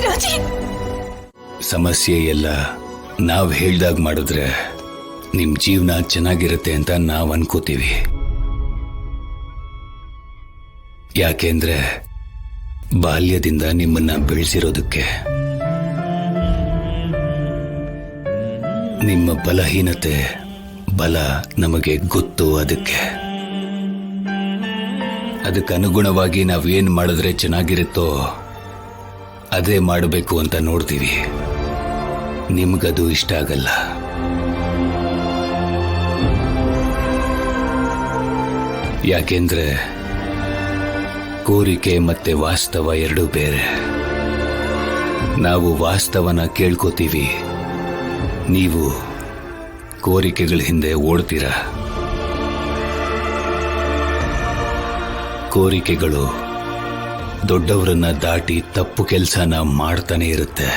ರಾಜಿ, ಸಮಸ್ಯೆ ಎಲ್ಲ ನಾವ್ ಹೇಳ್ದಾಗ ಮಾಡಿದ್ರೆ ನಿಮ್ ಜೀವನ ಚೆನ್ನಾಗಿರುತ್ತೆ ಅಂತ ನಾವ್ ಅನ್ಕೋತೀವಿ. ಯಾಕೆಂದ್ರೆ ಬಾಲ್ಯದಿಂದ ನಿಮ್ಮನ್ನ ಬೆಳೆಸಿರೋದಕ್ಕೆ, ನಿಮ್ಮ ಬಲಹೀನತೆ ಬಲ ನಮಗೆ ಗೊತ್ತು. ಅದಕ್ಕನುಗುಣವಾಗಿ ನಾವೇನ್ ಮಾಡಿದ್ರೆ ಚೆನ್ನಾಗಿರುತ್ತೋ ಅದೇ ಮಾಡಬೇಕು ಅಂತ ನೋಡ್ತೀವಿ. ನಿಮ್ಗದು ಇಷ್ಟ ಆಗಲ್ಲ. ಯಾಕೆಂದ್ರೆ ಕೋರಿಕೆ ಮತ್ತೆ ವಾಸ್ತವ ಎರಡೂ ಬೇರೆ. ನಾವು ವಾಸ್ತವನ ಕೇಳ್ಕೋತೀವಿ, ನೀವು ಕೋರಿಕೆಗಳ ಹಿಂದೆ ಓಡ್ತೀರಾ. ಕೋರಿಕೆಗಳು ದೊಡ್ಡವರನ್ನ ದಾಟಿ ತಪ್ಪು ಕೆಲಸನ ಮಾಡ್ತಾನೆ ಇರುತ್ತೆ.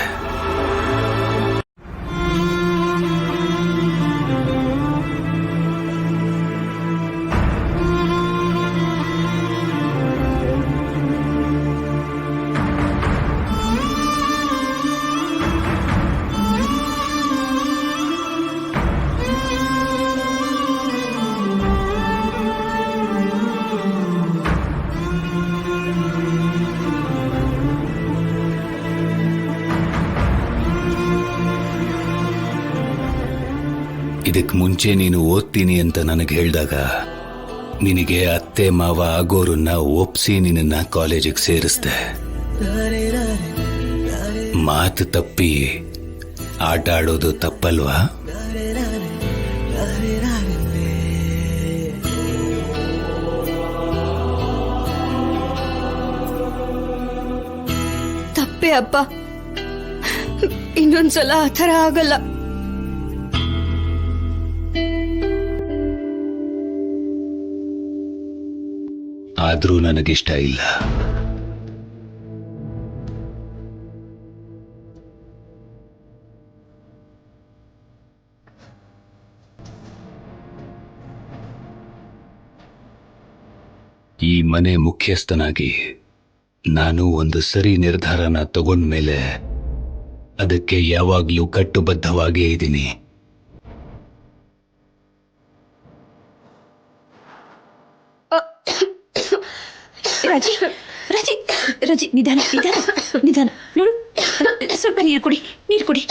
ಇದಕ್ ಮುಂಚೆ ನೀನು ಓದ್ತೀನಿ ಅಂತ ನನಗೆ ಹೇಳಿದಾಗ ನಿನಗೆ ಅತ್ತೆ ಮಾವ ಆಗೋರನ್ನ ಒಪ್ಸಿ ನಿನ್ನ ಕಾಲೇಜಿಗೆ ಸೇರಿಸ್ದೆ. ಮಾತು ತಪ್ಪಿ ಆಟ ಆಡೋದು ತಪ್ಪಲ್ವಾ? ತಪ್ಪೇ ಅಪ್ಪ, ಇನ್ನೊಂದ್ಸಲ ಆ ಥರ ಆಗಲ್ಲ. ಆದ್ರೂ ನನಗಿಷ್ಟ ಇಲ್ಲ. ಈ ಮನೆ ಮುಖ್ಯಸ್ಥನಾಗಿ ನಾನು ಒಂದು ಸರಿ ನಿರ್ಧಾರನ ತಗೊಂಡ್ಮೇಲೆ ಅದಕ್ಕೆ ಯಾವಾಗ್ಲೂ ಕಟ್ಟುಬದ್ಧವಾಗೇ ಇದ್ದೀನಿ. ರಾಜಿ, ರಾಜಿ, ರಾಜಿ, ನಿಧಾನ ನಿಧಾನ ನಿಧಾನ. ನೋಡು, ಸ್ವಲ್ಪ ನೀರು ಕುಡಿ, ನೀರು ಕುಡಿ.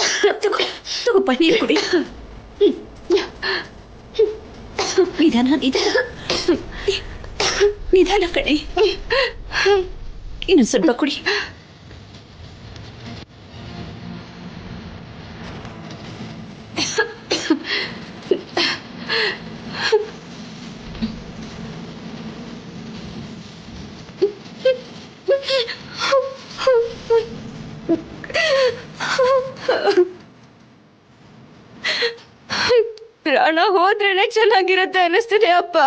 ತಗೋಪ್ಪ, ನೀರು ಕುಡಿ. ನಿಧಾನ ನಿಧಾನ ನಿಧಾನ ಕಣೆ. ಇನ್ನು ಸ್ವಲ್ಪ ಕುಡಿ. ಪ್ರಾಣ ಹೋದ್ರೇನೆ ಚೆನ್ನಾಗಿರತ್ತೆ ಅನಿಸ್ತಿದೆ ಅಪ್ಪ.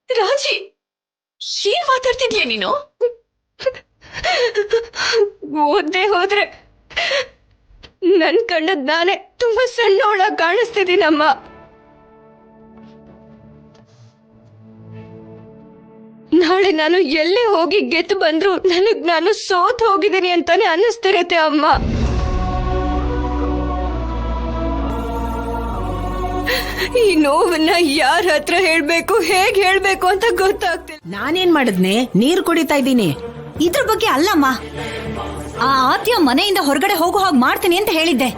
ರಾಜಿ, ಏನ್ ಮಾತಾಡ್ತಿದ್ಯಾ ನೀನು? ಓದ್ದೆ ಹೋದ್ರೆ ನನ್ ಕಣ್ಣದ್ ನಾನೇ ತುಂಬಾ ಸಣ್ಣವಳ ಕಾಣಿಸ್ತಿದ್ದೀನಮ್ಮ. ನಾಳೆ ನಾನು ಎಲ್ಲೇ ಹೋಗಿ ಗೆದ್ದು ಬಂದ್ರು ನಾನು ಸೋತ್ ಹೋಗಿದ್ದೀನಿ ಅಂತಾನೆ ಅನ್ನಿಸ್ತಿರತ್ತೆ ಅಮ್ಮ. ಈ ನೋವನ್ನ ಯಾರ ಹತ್ರ ಹೇಳ್ಬೇಕು, ಹೇಗ್ ಹೇಳ್ಬೇಕು ಅಂತ ಗೊತ್ತಾಗ್ತಿಲ್ಲ. ನಾನೇನ್ ಮಾಡಿದ್ನೆ? ನೀರು ಕುಡಿತಾ ಇದ್ದೀನಿ. ಇದ್ರ ಬಗ್ಗೆ ಅಲ್ಲಮ್ಮ, ಆ ಆದ್ಯ ಮನೆಯಿಂದ ಹೊರಗಡೆ ಹೋಗೋ ಹಾಗೆ ಮಾಡ್ತೀನಿ ಅಂತ ಹೇಳಿದ್ದೆ.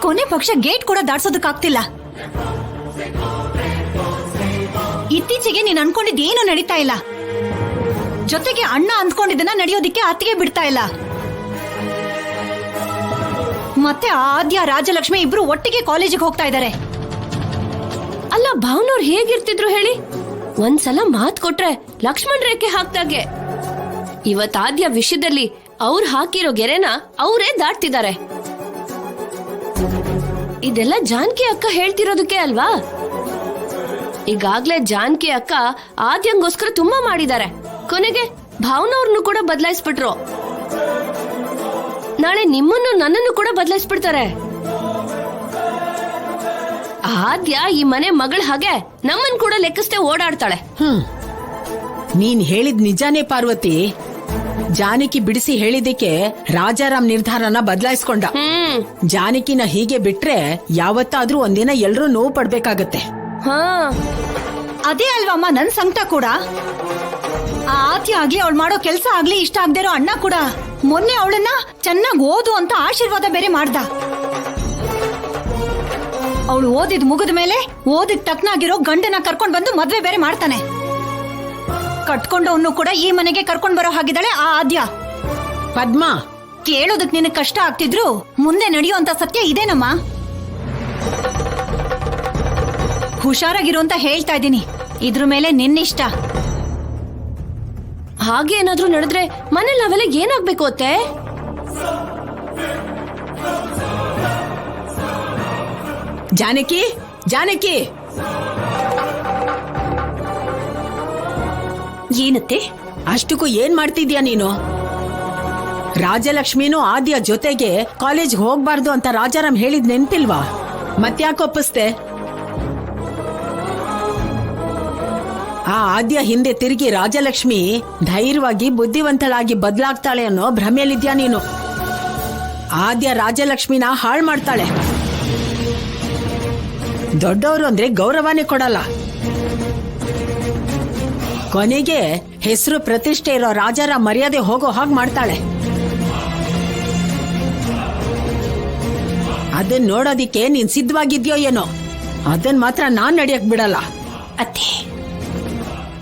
ಕೊನೆ ಪಕ್ಷ ಗೇಟ್ ಕೂಡ ದಾಟ್ಸೋದಕ್ಕಾಗ್ತಿಲ್ಲ. ಇತ್ತೀಚೆಗೆ ನೀನ್ ಅನ್ಕೊಂಡಿದ್ ಏನು ನಡೀತಾ ಇಲ್ಲ. ಜೊತೆಗೆ ಅಣ್ಣ ಅಂದ್ಕೊಂಡಿದ್ದನ್ನ ನಡೆಯೋದಿಕ್ಕೆ ಅತ್ತಿಗೆ ಬಿಡ್ತಾ ಇಲ್ಲ. ಮತ್ತೆ ಆದ್ಯ ರಾಜಲಕ್ಷ್ಮಿ ಇಬ್ರು ಒಟ್ಟಿಗೆ ಕಾಲೇಜಿಗೆ ಹೋಗ್ತಾ ಇದ್ದಾರೆ. ಅಲ್ಲ, ಭಾವನವ್ರು ಹೇಗಿರ್ತಿದ್ರು ಹೇಳಿ? ಒಂದ್ಸಲ ಮಾತ್ ಕೊಟ್ರೆ ಲಕ್ಷ್ಮಣ್ ರೇಖೆ ಹಾಕ್ದಾಗೆ. ಇವತ್ ಆದ್ಯ ವಿಷಯದಲ್ಲಿ ಅವ್ರು ಹಾಕಿರೋ ಗೆರೆನ ಅವರೇ ದಾಟ್ತಿದ್ದಾರೆ. ಇದೆಲ್ಲ ಜಾನಕಿ ಅಕ್ಕ ಹೇಳ್ತಿರೋದಕ್ಕೆ ಅಲ್ವಾ? ಈಗಾಗ್ಲೇ ಜಾನಕಿ ಅಕ್ಕ ಆದ್ಯಂಗೋಸ್ಕರ ತುಂಬಾ ಮಾಡಿದ್ದಾರೆ. ಕೊನೆಗೆ ಭಾವನವ್ರನ್ನು ಕೂಡ ಬದಲಾಯಿಸ್ಬಿಟ್ರು. ನಾಳೆ ನಿಮ್ಮನ್ನು ನನ್ನನ್ನು ಕೂಡ ಬದಲಾಯಿಸ್ಬಿಡ್ತಾರೆ. ಆದ್ಯ ಈ ಮನೆ ಮಗಳ ಹಾಗೆ ನಮ್ಮನ್ ಕೂಡ ಲೆಕ್ಕಿಸ್ದೆ ಓಡಾಡ್ತಾಳೆ. ನೀನ್ ಹೇಳಿದ್ ನಿಜಾನೇ ಪಾರ್ವತಿ. ಜಾನಕಿ ಬಿಡಿಸಿ ಹೇಳಿದಕ್ಕೆ ರಾಜಾರಾಮ್ ನಿರ್ಧಾರನ ಬದಲಾಯಿಸ್ಕೊಂಡ. ಜಾನಕಿನ ಹೀಗೆ ಬಿಟ್ರೆ ಯಾವತ್ತಾದ್ರೂ ಒಂದಿನ ಎಲ್ರೂ ನೋವು ಪಡ್ಬೇಕಾಗತ್ತೆ. ಅದೇ ಅಲ್ವಮ್ಮ ನನ್ ಸಂಕಟ ಕೂಡ. ಆ ಆದ್ಯ ಆಗ್ಲಿ ಅವಳು ಮಾಡೋ ಕೆಲ್ಸ ಆಗ್ಲಿ ಇಷ್ಟ ಆಗದಿರೋ ಅಣ್ಣ ಕೂಡ ಮೊನ್ನೆ ಅವಳನ್ನ ಚೆನ್ನಾಗ್ ಓದು ಅಂತ ಆಶೀರ್ವಾದ ಬೇರೆ ಮಾಡ್ದ. ಅವಳು ಓದಿದ್ ಮುಗಿದ ಮೇಲೆ ಓದಿದ್ ತಕ್ನಾಗಿರೋ ಗಂಡನ ಕರ್ಕೊಂಡ್ ಬಂದು ಮದ್ವೆ ಬೇರೆ ಮಾಡ್ತಾನೆ. ಕಟ್ಕೊಂಡವನು ಕೂಡ ಈ ಮನೆಗೆ ಕರ್ಕೊಂಡ್ ಬರೋ ಹಾಗಿದ್ದಾಳೆ ಆ ಆದ್ಯ. ಪದ್ಮ, ಕೇಳೋದಕ್ ನಿನಗ್ ಕಷ್ಟ ಆಗ್ತಿದ್ರು ಮುಂದೆ ನಡೆಯುವಂತ ಸತ್ಯ ಇದೇನಮ್ಮ. ಹುಷಾರಾಗಿರು ಅಂತ ಹೇಳ್ತಾ ಇದ್ದೀನಿ. ಇದ್ರ ಮೇಲೆ ನಿನ್ನಿಷ್ಟ. ಹಾಗೆ ಏನಾದ್ರೂ ನಡೆದ್ರೆ ಮನೇಲಿ ನಾವೆಲ್ಲ ಏನಾಗ್ಬೇಕು ಅತ್ತೆ? ಜಾನಕಿ, ಜಾನಕಿ, ಏನತ್ತೆ? ಅಷ್ಟಕ್ಕೂ ಏನ್ ಮಾಡ್ತಿದ್ಯಾ ನೀನು? ರಾಜಲಕ್ಷ್ಮಿನೂ ಆದ್ಯ ಜೊತೆಗೆ ಕಾಲೇಜ್ ಹೋಗ್ಬಾರ್ದು ಅಂತ ರಾಜಾರಾಮ್ ಹೇಳಿದ್ ನೆನ್ಪಿಲ್ವಾ? ಮತ್ತ್ಯಾಕೆ ಒಪ್ಪಿಸ್ದೆ? ಆ ಆದ್ಯ ಹಿಂದೆ ತಿರುಗಿ ರಾಜಲಕ್ಷ್ಮಿ ಧೈರ್ಯವಾಗಿ ಬುದ್ಧಿವಂತಳಾಗಿ ಬದಲಾಗ್ತಾಳೆ ಅನ್ನೋ ಭ್ರಮೆಯಲ್ಲಿದ್ಯಾ ನೀನು. ಆದ್ಯ ರಾಜಲಕ್ಷ್ಮಿನ ಹಾಳು ಮಾಡ್ತಾಳೆ. ದೊಡ್ಡವರು ಅಂದ್ರೆ ಗೌರವನೇ ಕೊಡಲ್ಲ. ಕೊನೆಗೆ ಹೆಸರು ಪ್ರತಿಷ್ಠೆ ಇರೋ ರಾಜರ ಮರ್ಯಾದೆ ಹೋಗೋ ಹಾಗೆ ಮಾಡ್ತಾಳೆ. ಅದನ್ನ ನೋಡೋದಿಕ್ಕೆ ನೀನ್ ಸಿದ್ಧವಾಗಿದ್ಯೋ ಏನೋ, ಅದನ್ ಮಾತ್ರ ನಾನ್ ನಡಿಯಕ್ ಬಿಡಲ್ಲ. ಅತ್ತೆ,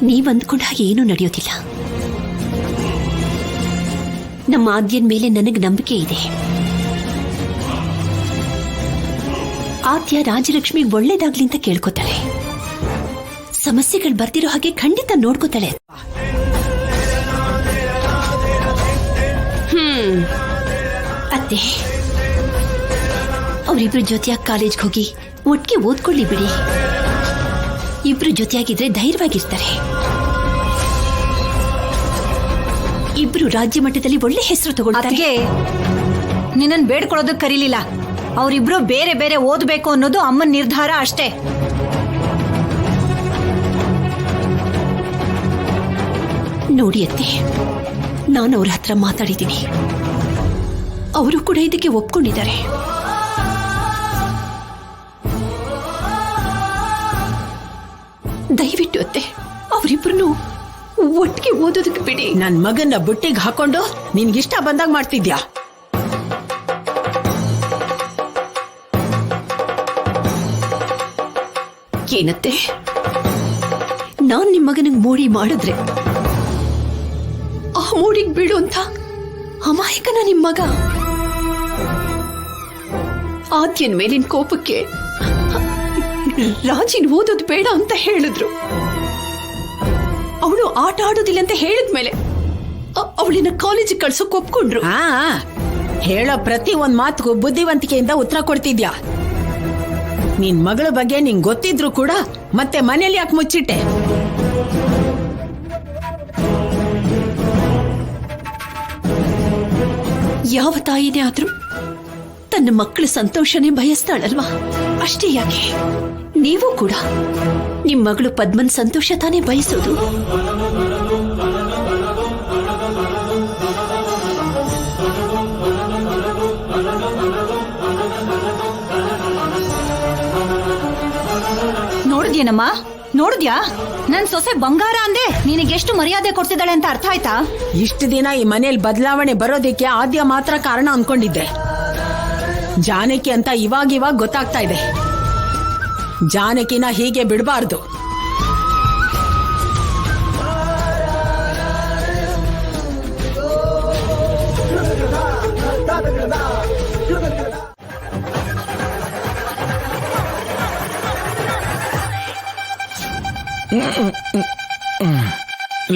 ನೀವ್ ಅಂದ್ಕೊಂಡ ಹಾಗೆ ಏನೂ ನಡೆಯೋದಿಲ್ಲ. ನಮ್ಮ ಆದ್ಯನ್ ಮೇಲೆ ನನಗೆ ನಂಬಿಕೆ ಇದೆ. ಆದ್ಯ ರಾಜಲಕ್ಷ್ಮಿಗೆ ಒಳ್ಳೇದಾಗ್ಲಿ ಅಂತ ಕೇಳ್ಕೊತಾಳೆ. ಸಮಸ್ಯೆಗಳು ಬರ್ತಿರೋ ಹಾಗೆ ಖಂಡಿತ ನೋಡ್ಕೋತಾಳೆ. ಅತ್ತೆ, ಅವರಿಬ್ರು ಜೊತೆಯಾಗಿ ಕಾಲೇಜ್ಗೆ ಹೋಗಿ ಒಟ್ಟಿಗೆ ಓದ್ಕೊಳ್ಳಿ ಬಿಡಿ. ಇಬ್ರು ಜೊತೆಯಾಗಿದ್ರೆ ಧೈರ್ಯವಾಗಿರ್ತಾರೆ. ಇಬ್ರು ರಾಜ್ಯ ಮಟ್ಟದಲ್ಲಿ ಒಳ್ಳೆ ಹೆಸರು ತಗೊಳ್ತಾರೆ. ನಿನ್ನನ್ ಬೇಡ್ಕೊಳ್ಳೋದಕ್ಕೆ ಕರೀಲಿಲ್ಲ. ಅವರಿಬ್ರು ಬೇರೆ ಬೇರೆ ಓದ್ಬೇಕು ಅನ್ನೋದು ಅಮ್ಮನ ನಿರ್ಧಾರ ಅಷ್ಟೇ. ನೋಡಿ ಅತ್ತೆ, ನಾನು ಅವ್ರ ಹತ್ರ ಮಾತಾಡಿದ್ದೀನಿ. ಅವರು ಕೂಡ ಇದಕ್ಕೆ ಒಪ್ಕೊಂಡಿದ್ದಾರೆ. ದಯವಿಟ್ಟು ಅತ್ತೆ, ಅವರಿಬ್ರು ಒಟ್ಟಿಗೆ ಓದೋದಕ್ಕೆ ಬಿಡಿ. ನನ್ ಮಗನ್ನ ಬುಟ್ಟಿಗೆ ಹಾಕೊಂಡು ನಿನ್ಗಿಷ್ಟ ಬಂದಾಗ ಮಾಡ್ತಿದ್ಯಾ? ಏನತ್ತೆ, ನಾನ್ ನಿಮ್ ಮಗನಿಗೆ ಮೋಡಿ ಮಾಡಿದ್ರೆ ಆ ಮೋಡಿಗೆ ಬಿಡು ಅಂತ ಅಮಾಯಕನ ನಿಮ್ ಮಗ. ಆದ್ಯನ್ ಮೇಲಿನ ಕೋಪಕ್ಕೆ ರಾಜಿನ್ ಓದೋದು ಬೇಡ ಅಂತ ಹೇಳಿದ್ರು. ಅವಳು ಆಟ ಆಡೋದಿಲ್ಲ ಅಂತ ಹೇಳಿದ್ಮೇಲೆ ಅವಳಿನ ಕಾಲೇಜಿಗೆ ಕಳ್ಸೋಕ್ ಒಪ್ಕೊಂಡ್ರು. ಹೇಳೋ ಪ್ರತಿ ಒಂದ್ ಮಾತುಗೂ ಬುದ್ಧಿವಂತಿಕೆಯಿಂದ ಉತ್ತರ ಕೊಡ್ತಿದ್ಯಾ? ನಿನ್ ಮಗಳ ಬಗ್ಗೆ ನಿಂಗ್ ಗೊತ್ತಿದ್ರು ಕೂಡ ಮತ್ತೆ ಮನೇಲಿ ಯಾಕೆ ಮುಚ್ಚಿಟ್ಟೆ? ಯಾವ ತಾಯಿನೇ ಆದ್ರೂ ತನ್ನ ಮಕ್ಕಳ ಸಂತೋಷನೇ ಬಯಸ್ತಾಳಲ್ವಾ? ಅಷ್ಟೇ ಯಾಕೆ ನೀವು ಕೂಡ ನಿಮ್ ಮಗಳು ಪದ್ಮನ್ ಸಂತೋಷ ತಾನೇ ಬಯಸೋದು. ನೋಡಿದ್ಯೇನಮ್ಮ, ನೋಡಿದ್ಯಾ? ನನ್ ಸೊಸೆ ಬಂಗಾರ ಅಂದೆ ನಿನಗೆಷ್ಟು ಮರ್ಯಾದೆ ಕೊಡ್ತಿದ್ದಾಳೆ ಅಂತ ಅರ್ಥ ಆಯ್ತಾ? ಇಷ್ಟು ದಿನ ಈ ಮನೇಲಿ ಬದಲಾವಣೆ ಬರೋದಿಕ್ಕೆ ಆದ್ಯ ಮಾತ್ರ ಕಾರಣ ಅನ್ಕೊಂಡಿದ್ದೆ. ಜಾನಕಿ ಅಂತ ಇವಾಗ ಗೊತ್ತಾಗ್ತಾ ಇದೆ. ಜಾನಕಿನ ಹೀಗೆ ಬಿಡಬಾರ್ದು.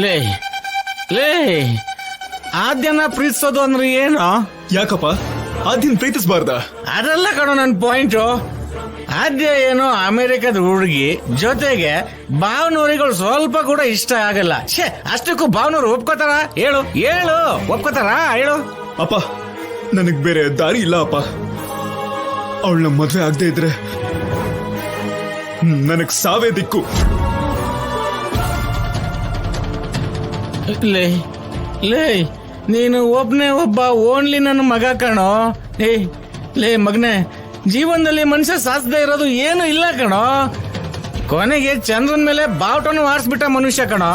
ಲೇ ಲೇ ಆದ್ಯನ ಪ್ರೀತಿಸೋದು ಅಂದ್ರೆ ಏನು? ಯಾಕಪ್ಪ ಆದ್ಯನ್ ಪ್ರೀತಿಸಬಾರ್ದ? ಅದೆಲ್ಲ ಕಣೋ ನನ್ ಪಾಯಿಂಟು. ಆದ್ಯ ಏನೋ ಅಮೆರಿಕದ ಹುಡುಗಿ ಜೊತೆಗೆ ಭಾವನೂರಿಗಳು ಸ್ವಲ್ಪ ಕೂಡ ಇಷ್ಟ ಆಗಲ್ಲ. ಛೇ, ಅಷ್ಟಕ್ಕೂ ಭಾವನೂರು ಒಪ್ಕೋತಾರ? ಹೇಳು ಹೇಳು, ಒಪ್ಕೋತಾರ? ಹೇಳು. ಅಪ್ಪ, ನನಗ್ ಬೇರೆ ದಾರಿ ಇಲ್ಲ ಅಪ್ಪ. ಅವಳನ್ನ ಮದ್ವೆ ಆಗದೆ ಇದ್ರೆ ನನಗ್ ಸಾವೇ ದಿಕ್ಕು. ಲೇ ಲೇ, ನೀನು ಒಬ್ನೇ ಒಬ್ಬ ಓನ್ಲಿ ನನ್ನ ಮಗ ಕಣೋ. ಲೇ ಮಗನೇ, ಜೀವನದಲ್ಲಿ ಮನುಷ್ಯ ಸಾಧದೆ ಇರೋದು ಏನು ಇಲ್ಲ ಕಣೋ. ಕೊನೆಗೆ ಚಂದ್ರನ್ ಮೇಲೆ ಬಾವುಟನು ಆರಿಸ್ಬಿಟ್ಟ ಮನುಷ್ಯ ಕಣೋ.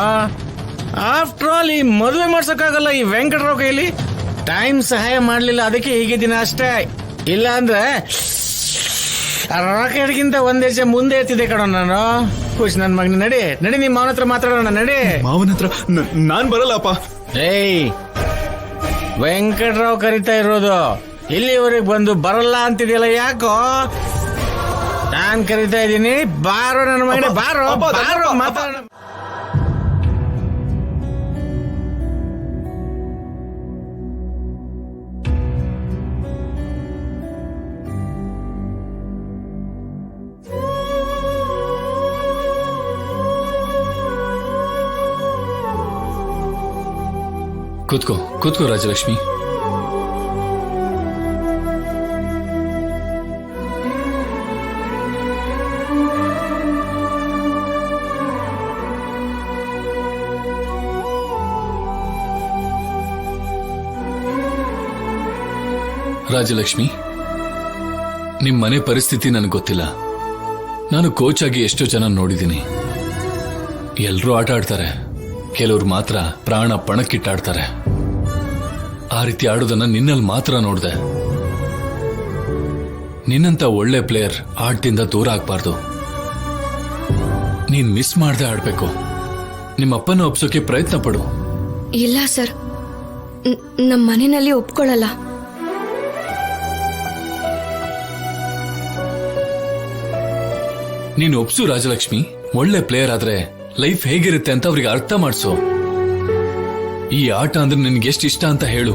ಆಫ್ಟರ್ ಆಲ್ ಈ ಮದುವೆ ಮಾಡ್ಸೋಕ್ಕಾಗಲ್ಲ ಈ ವೆಂಕಟರಾವ್ ಕೈಲಿ. ಟೈಮ್ ಸಹಾಯ ಮಾಡ್ಲಿಲ್ಲ, ಅದಕ್ಕೆ ಹೀಗಿದ್ದೀನಿ ಅಷ್ಟೇ. ಇಲ್ಲ ಅಂದ್ರೆ ರಾಕೆಟ್ಗಿಂತ ಒಂದ್ ಹೆಜ್ಜೆ ಮುಂದೆ ಎತ್ತಿದೆ ಕಣೋ ನಾನು. ಖುಷ್ ನನ್ ಮಗನ, ನಡಿ ನಡಿ, ನಿಮ್ಮ ಮಾವನ ಹತ್ರ ಮಾತಾಡೋಣ, ನಡಿ. ಮಾವನ ಹತ್ರ ನಾನ್ ಬರಲ್ಲಪ್ಪ. ಏಯ್, ವೆಂಕಟರಾವ್ ಕರಿತಾ ಇರೋದು. ಇಲ್ಲಿವರೆಗೆ ಬಂದು ಬರಲ್ಲ ಅಂತಿದೆಯಲ್ಲ, ಯಾಕೋ? ನಾನ್ ಕರಿತಾ ಇದ್ದೀನಿ, ಬಾರೋ ನನ್ನ ಮಗನೇ, ಬಾರೋ ಬಾರೋ, ಮಾತಾಡ. ಕೂತ್ಕೋ ಕೂತ್ಕೋ ರಾಜಲಕ್ಷ್ಮಿ. ರಾಜಲಕ್ಷ್ಮಿ, ನಿಮ್ ಮನೆ ಪರಿಸ್ಥಿತಿ ನನಗೆ ಗೊತ್ತಿಲ್ಲ. ನಾನು ಕೋಚ್ ಆಗಿ ಎಷ್ಟೋ ಜನ ನೋಡಿದ್ದೀನಿ. ಎಲ್ರೂ ಆಟ ಆಡ್ತಾರೆ, ಕೆಲವ್ರು ಮಾತ್ರ ಪ್ರಾಣ ಪಣಕ್ಕಿಟ್ಟಾಡ್ತಾರೆ. ಆ ರೀತಿ ಆಡೋದನ್ನ ನಿನ್ನಲ್ಲಿ ಮಾತ್ರ ನೋಡ್ದೆ. ನಿನ್ನಂತ ಒಳ್ಳೆ ಪ್ಲೇಯರ್ ಆಟದಿಂದ ದೂರ ಆಗ್ಬಾರ್ದು. ನೀನ್ ಮಿಸ್ ಮಾಡದೆ ಆಡ್ಬೇಕು. ನಿಮ್ಮಪ್ಪನ ಒಪ್ಸೋಕೆ ಪ್ರಯತ್ನ ಪಡು. ಇಲ್ಲ ಸರ್, ನಮ್ಮ ಮನೆಯಲ್ಲಿ ಒಪ್ಕೊಳ್ಳಲ್ಲ. ನೀನು ಒಪ್ಸು ರಾಜಲಕ್ಷ್ಮಿ. ಒಳ್ಳೆ ಪ್ಲೇಯರ್ ಆದ್ರೆ ಲೈಫ್ ಹೇಗಿರುತ್ತೆ ಅಂತ ಅವ್ರಿಗೆ ಅರ್ಥ ಮಾಡಿಸು. ಈ ಆಟ ಅಂದ್ರೆ ನಿನ್ಗೆ ಎಷ್ಟು ಇಷ್ಟ ಅಂತ ಹೇಳು.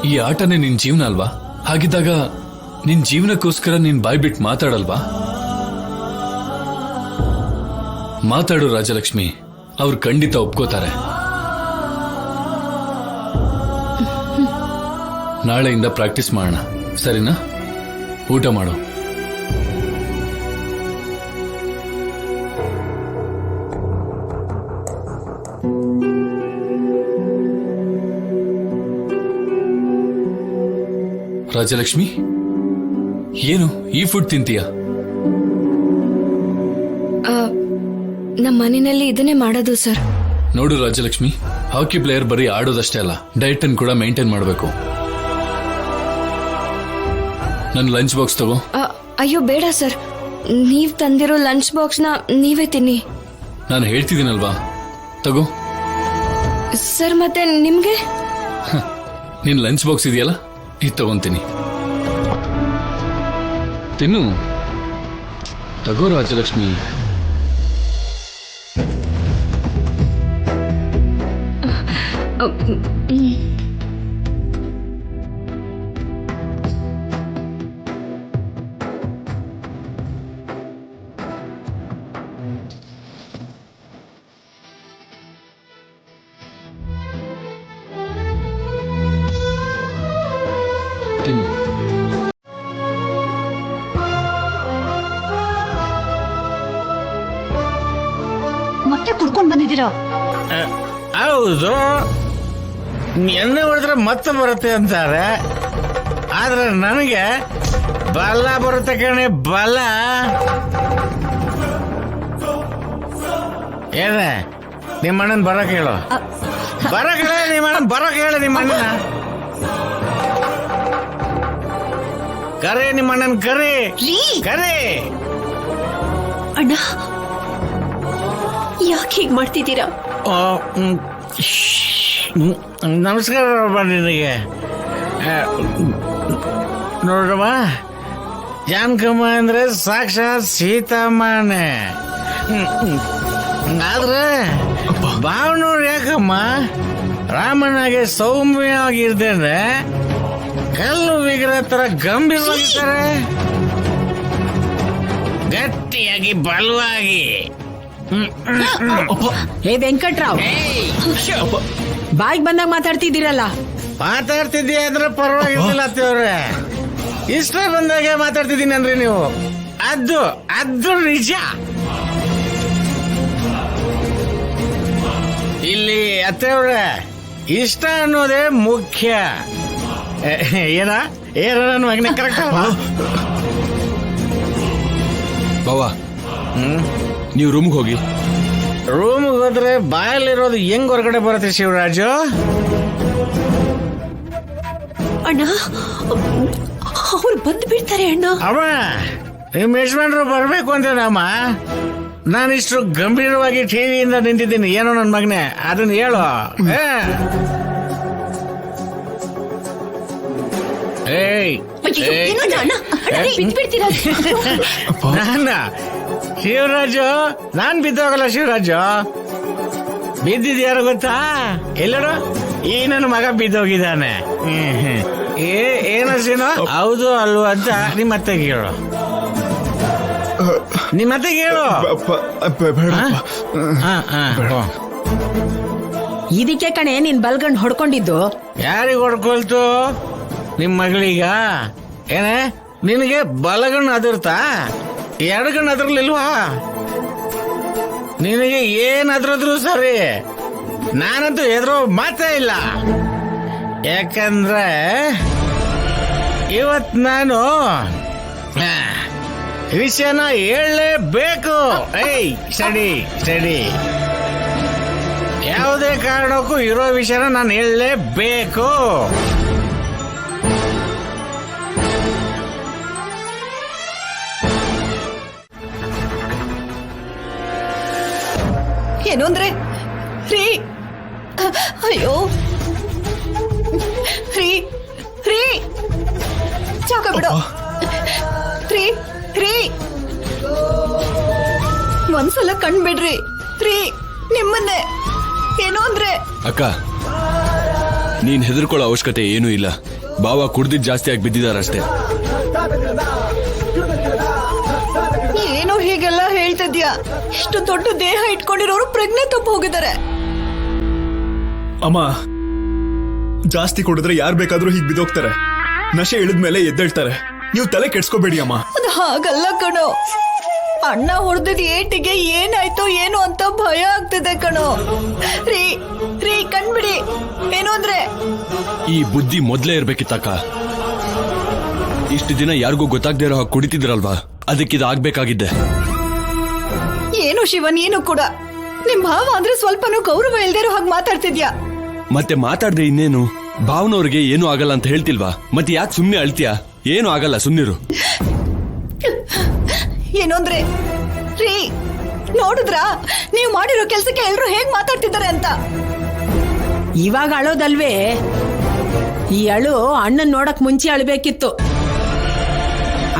ಈ ಆಟನೇ ನಿನ್ ಜೀವನ ಅಲ್ವಾ? ಹಾಗಿದ್ದಾಗ ನಿನ್ ಜೀವನಕ್ಕೋಸ್ಕರ ನೀನ್ ಬಾಯ್ಬಿಟ್ಟು ಮಾತಾಡಲ್ವಾ? ಮಾತಾಡು ರಾಜಲಕ್ಷ್ಮಿ, ಅವ್ರು ಖಂಡಿತ ಒಪ್ಕೋತಾರೆ. ನಾಳೆಯಿಂದ ಪ್ರಾಕ್ಟೀಸ್ ಮಾಡೋಣ, ಸರಿನಾ? ಊಟ ಮಾಡು. ರಾಜಲಕ್ಷ್ಮಿ, ಏನು ಈ ಫುಡ್ ತಿಂತೀಯಾ? ನಮ್ಮ ಮನೆಯಲ್ಲಿ ಇದನ್ನೇ ಮಾಡೋದು ಸರ್. ನೋಡು ರಾಜಲಕ್ಷ್ಮಿ, ಹಾಕಿ ಪ್ಲೇಯರ್ ಬರೀ ಆಡೋದಷ್ಟೇ ಅಲ್ಲ, ಡಯಟ್ ಅನ್ನು ಕೂಡ ಮೇಂಟೈನ್ ಮಾಡಬೇಕು. ನನ್ನ ಲಂಚ್ ಬಾಕ್ಸ್ ತಗೋ. ಅಯ್ಯೋ ಬೇಡ ಸರ್, ನೀವ್ ತಂದಿರೋ ಲಂಚ್ ಬಾಕ್ಸ್ ನ ನೀವೇ ತಿನ್ನಿ. ನಾನು ಹೇಳ್ತಿದ್ದೀನಲ್ವಾ, ತಗೋ. ಸರ್ ಮತ್ತೆ ನಿಮ್ಗೆ? ನಿನ್ ಲಂಚ್ ಬಾಕ್ಸ್ ಇದೆಯಲ್ಲ, ಇದು ತಗೊಂತೀನಿ. ತಿನ್ನು, ತಗೋ ರಾಜಲಕ್ಷ್ಮಿ. ತಿನ್ನು. ಮತ್ತೆ ಕುಡ್ಕೊಂಡ್ ಬಂದಿದ್ದೀರಾ? ಹೌದು, ಎಣ್ಣೆ ಹೊಡೆದ್ರೆ ಮತ್ತೆ ಬರುತ್ತೆ ಅಂತಾರೆ, ಆದ್ರೆ ನನಗೆ ಬಲ ಬರುತ್ತೆ ಕಣೆ, ಬಲ. ಏನೇ ನಿಮ್ಮ ಅಣ್ಣನ್ ಬರಕ್ ಹೇಳು, ಬರಕ್ ಹೇಳ ನಿಮ್ಮ ಅಣ್ಣನ್, ಬರಕ್ ಹೇಳ ನಿಮ್ಮ ಅಣ್ಣನ. ಕರೆ ನಿಮ್ಮ ಅಣ್ಣನ್, ಕರೆ ಕರೆ. ಅಣ್ಣ, ಯಾಕೆ ಹೀಗ್ ಮಾಡ್ತಿದ್ದೀರಾ? ನಮಸ್ಕಾರ ನಿನಗೆ. ನೋಡ್ರಮ್ಮ, ಜಾನಕಮ್ಮ ಅಂದ್ರೆ ಸಾಕ್ಷಾತ್ ಸೀತಮ್ಮನೆ. ಆದ್ರೆ ಭಾವನವ್ರು ಯಾಕಮ್ಮ ರಾಮನಾಗೆ ಸೌಮ್ಯವಾಗಿರ್ದೇನೆ ಕಲ್ಲು ವಿಗ್ರಹ ತರ ಗಂಭೀರವಾಗಿರ್ತಾರೆ? ಗಟ್ಟಿಯಾಗಿ ಬಲವಾಗಿ. ಹೇ ವೆಂಕಟ್ರಾವ್, ಬಾಯಿಗೆ ಬಂದಾಗ ಮಾತಾಡ್ತಿದ್ದೀರಲ್ಲ. ಮಾತಾಡ್ತಿದ್ದೀಯ ಅಂದ್ರೆ ಪರವಾಗಿರ್ಲಿಲ್ಲ ಅತ್ತವ್ರೆ. ಇಷ್ಟ ಬಂದಾಗೆ ಮಾತಾಡ್ತಿದ್ದೀನಿ ಅಂದ್ರೆ ನೀವು ಅದು ನಿಜ. ಇಲ್ಲಿ ಅತ್ತವ್ರೆ ಇಷ್ಟ ಅನ್ನೋದೇ ಮುಖ್ಯ. ಏನ ನನ್ನ ಮಗನೇ ಕರೆಕ್ಟ್ ಅಲ್ವಾ? ಬಾವಾ ನೀವು ರೂಮ್ಗೆ ಹೋಗಿ. ರೂಮ್ಗೆ ಹೋದ್ರೆ ಬಾಯಲ್ಲಿರೋದು ಹೆಂಗ್ ಹೊರಗಡೆ ಬರುತ್ತೆ ಶಿವರಾಜು? ಅಣ್ಣ ಅವ್ರು ಬಂದು ಬಿಡ್ತಾರೆ ಅಣ್ಣ. ಅವ ನಿಮ್ ಯಜಮಾನ್ರು ಬರ್ಬೇಕು ಅಂತೇನಮ್ಮ. ನಾನಿಷ್ಟು ಗಂಭೀರವಾಗಿ ಟಿವಿಯಿಂದ ನಿಂತಿದ್ದೀನಿ. ಏನೋ ನನ್ನ ಮಗನೇ ಅದನ್ನ ಹೇಳು. ಶಿವರಾಜು, ನಾನ್ ಬಿದ್ದೋಗಲ್ಲ ಶಿವರಾಜು. ಬಿದ್ದಿದ್ಯಾರು ಗೊತ್ತಾ? ಎಲ್ಲರೂ ಈ ನನ್ನ ಮಗ ಬಿದ್ದೋಗಿದ್ದಾನೆ. ಏನೋ ಸೀನು, ಹೌದು ಅಲ್ವಾ ಅಂತ ನಿಮ್ಮತ್ತೆ ಕೇಳು. ನಿಮ್ಮತ್ತೆ ಕೇಳು. ಇದಕ್ಕೆ ಕಣೆ ನೀನ್ ಬಲ್ಗಂಡ್ ಹೊಡ್ಕೊಂಡಿದ್ದು. ಯಾರಿಗ ಹೊಡ್ಕೊಳ್ತು? ನಿಮ್ ಮಗಳೀಗ ಏನೇ ನಿನಗೆ ಬಲಗಣ್ಣು ಅದಿರ್ತಾ, ಎಡಗಣ್ಣು ಅದ್ರಲಿಲ್ವಾ? ನಿನಗೆ ಏನಾದ್ರೂ ಸರಿ, ನಾನಂತೂ ಎದುರು ಮಾತೇ ಇಲ್ಲ. ಯಾಕಂದ್ರೆ ಇವತ್ ನಾನು ವಿಷಯನ ಹೇಳಲೇಬೇಕು. ಸ್ಟಡಿ ಯಾವುದೇ ಕಾರಣಕ್ಕೂ ಇರೋ ವಿಷಯನ ನಾನು ಹೇಳಲೇಬೇಕು. ಏನು ಅಂದ್ರೆ ರೀ, ಅಯ್ಯೋ ರೀ ರೀ ಚಾಕ ಬಿಡು ರೀ ರೀ, ಒಂದ್ಸಲ ಕಣ್ಬಿಡ್ರಿ ರೀ ನಿಮ್ಮನ್ನೇ. ಏನು ಅಂದ್ರೆ ಅಕ್ಕ, ನೀನ್ ಹೆದರ್ಕೊಳ್ಳೋ ಅವಶ್ಯಕತೆ ಏನೂ ಇಲ್ಲ. ಬಾವ ಕುಡ್ದಿದ್ ಜಾಸ್ತಿ ಆಗಿ ಬಿದ್ದಿದಾರಷ್ಟೇ. ಏನೋ ಹೀಗೆಲ್ಲ ಹೇಳ್ತಿದ್ಯಾ? ಇಷ್ಟು ದೊಡ್ಡ ದೇಹ ಇಟ್ಕೊಂಡಿರೋರು ಪ್ರಜ್ಞೆ ತಪ್ಪು ಹೋಗಿದ್ದಾರೆ. ಅಮ್ಮ, ಜಾಸ್ತಿ ಕುಡಿದ್ರೆ ಯಾರು ಬೇಕಾದ್ರೂ ಹೀಗ್ ಬಿದ್ದೋಗ್ತಾರೆ. ನಶೆ ಇಳಿದ್ಮೇಲೆ ಎದ್ದೇಳ್ತಾರೆ. ನೀವು ತಲೆ ಕೆಡ್ಸ್ಕೋಬೇಡಿ ಅಮ್ಮ. ಅದು ಹಾಗಲ್ಲ ಕಣೋ. ಅಣ್ಣ ಹೊಡೆದಿದ್ ಏಟಿಗೆ ಏನಾಯ್ತೋ ಏನೋ ಅಂತ ಭಯ ಆಗ್ತಿದೆ ಕಣೋ. ರೀ ರೀ ಕಣ್ಬಿಡಿ. ಏನು ಅಂದ್ರೆ ಈ ಬುದ್ಧಿ ಮೊದ್ಲೇ ಇರ್ಬೇಕಿತ್ತಕ್ಕ. ಇಷ್ಟು ದಿನ ಯಾರಿಗೂ ಗೊತ್ತಾಗ್ದೇ ಇರೋ ಹಾಗೆ ಕುಡಿತಿದ್ರಲ್ವಾ, ಅದಕ್ಕಿದು ಆಗ್ಬೇಕಾಗಿದ್ದೆ. ಏನು ಶಿವ, ನೀನು ಕೂಡ ನಿಮ್ ಭಾವ ಅಂದ್ರೆ ಸ್ವಲ್ಪನೂ ಗೌರವ ಇಲ್ದಿರೋ ಹಾಗೆ ಮಾತಾಡ್ತಿದ್ಯಾ. ಮತ್ತೆ ಮಾತಾಡ್ದೆ ಇನ್ನೇನು? ಭಾವನವ್ರಿಗೆ ಏನು ಆಗಲ್ಲ ಅಂತ ಹೇಳ್ತಿಲ್ವಾ? ಮತ್ತೆ ಯಾಕೆ ಸುಮ್ನೆ ಅಳ್ತೀಯಾ? ಏನು ಆಗಲ್ಲ, ಸುಮ್ನಿರು. ಏನು ಅಂದ್ರೆ ರೀ, ನೋಡಿದ್ರಾ ನೀವು ಮಾಡಿರೋ ಕೆಲ್ಸಕ್ಕೆ ಎಲ್ರು ಹೇಗ್ ಮಾತಾಡ್ತಿದ್ದಾರೆ ಅಂತ? ಇವಾಗ ಅಳೋದಲ್ವೇ, ಈ ಅಳು ಅಣ್ಣನ್ ನೋಡಕ್ ಮುಂಚೆ ಅಳ್ಬೇಕಿತ್ತು.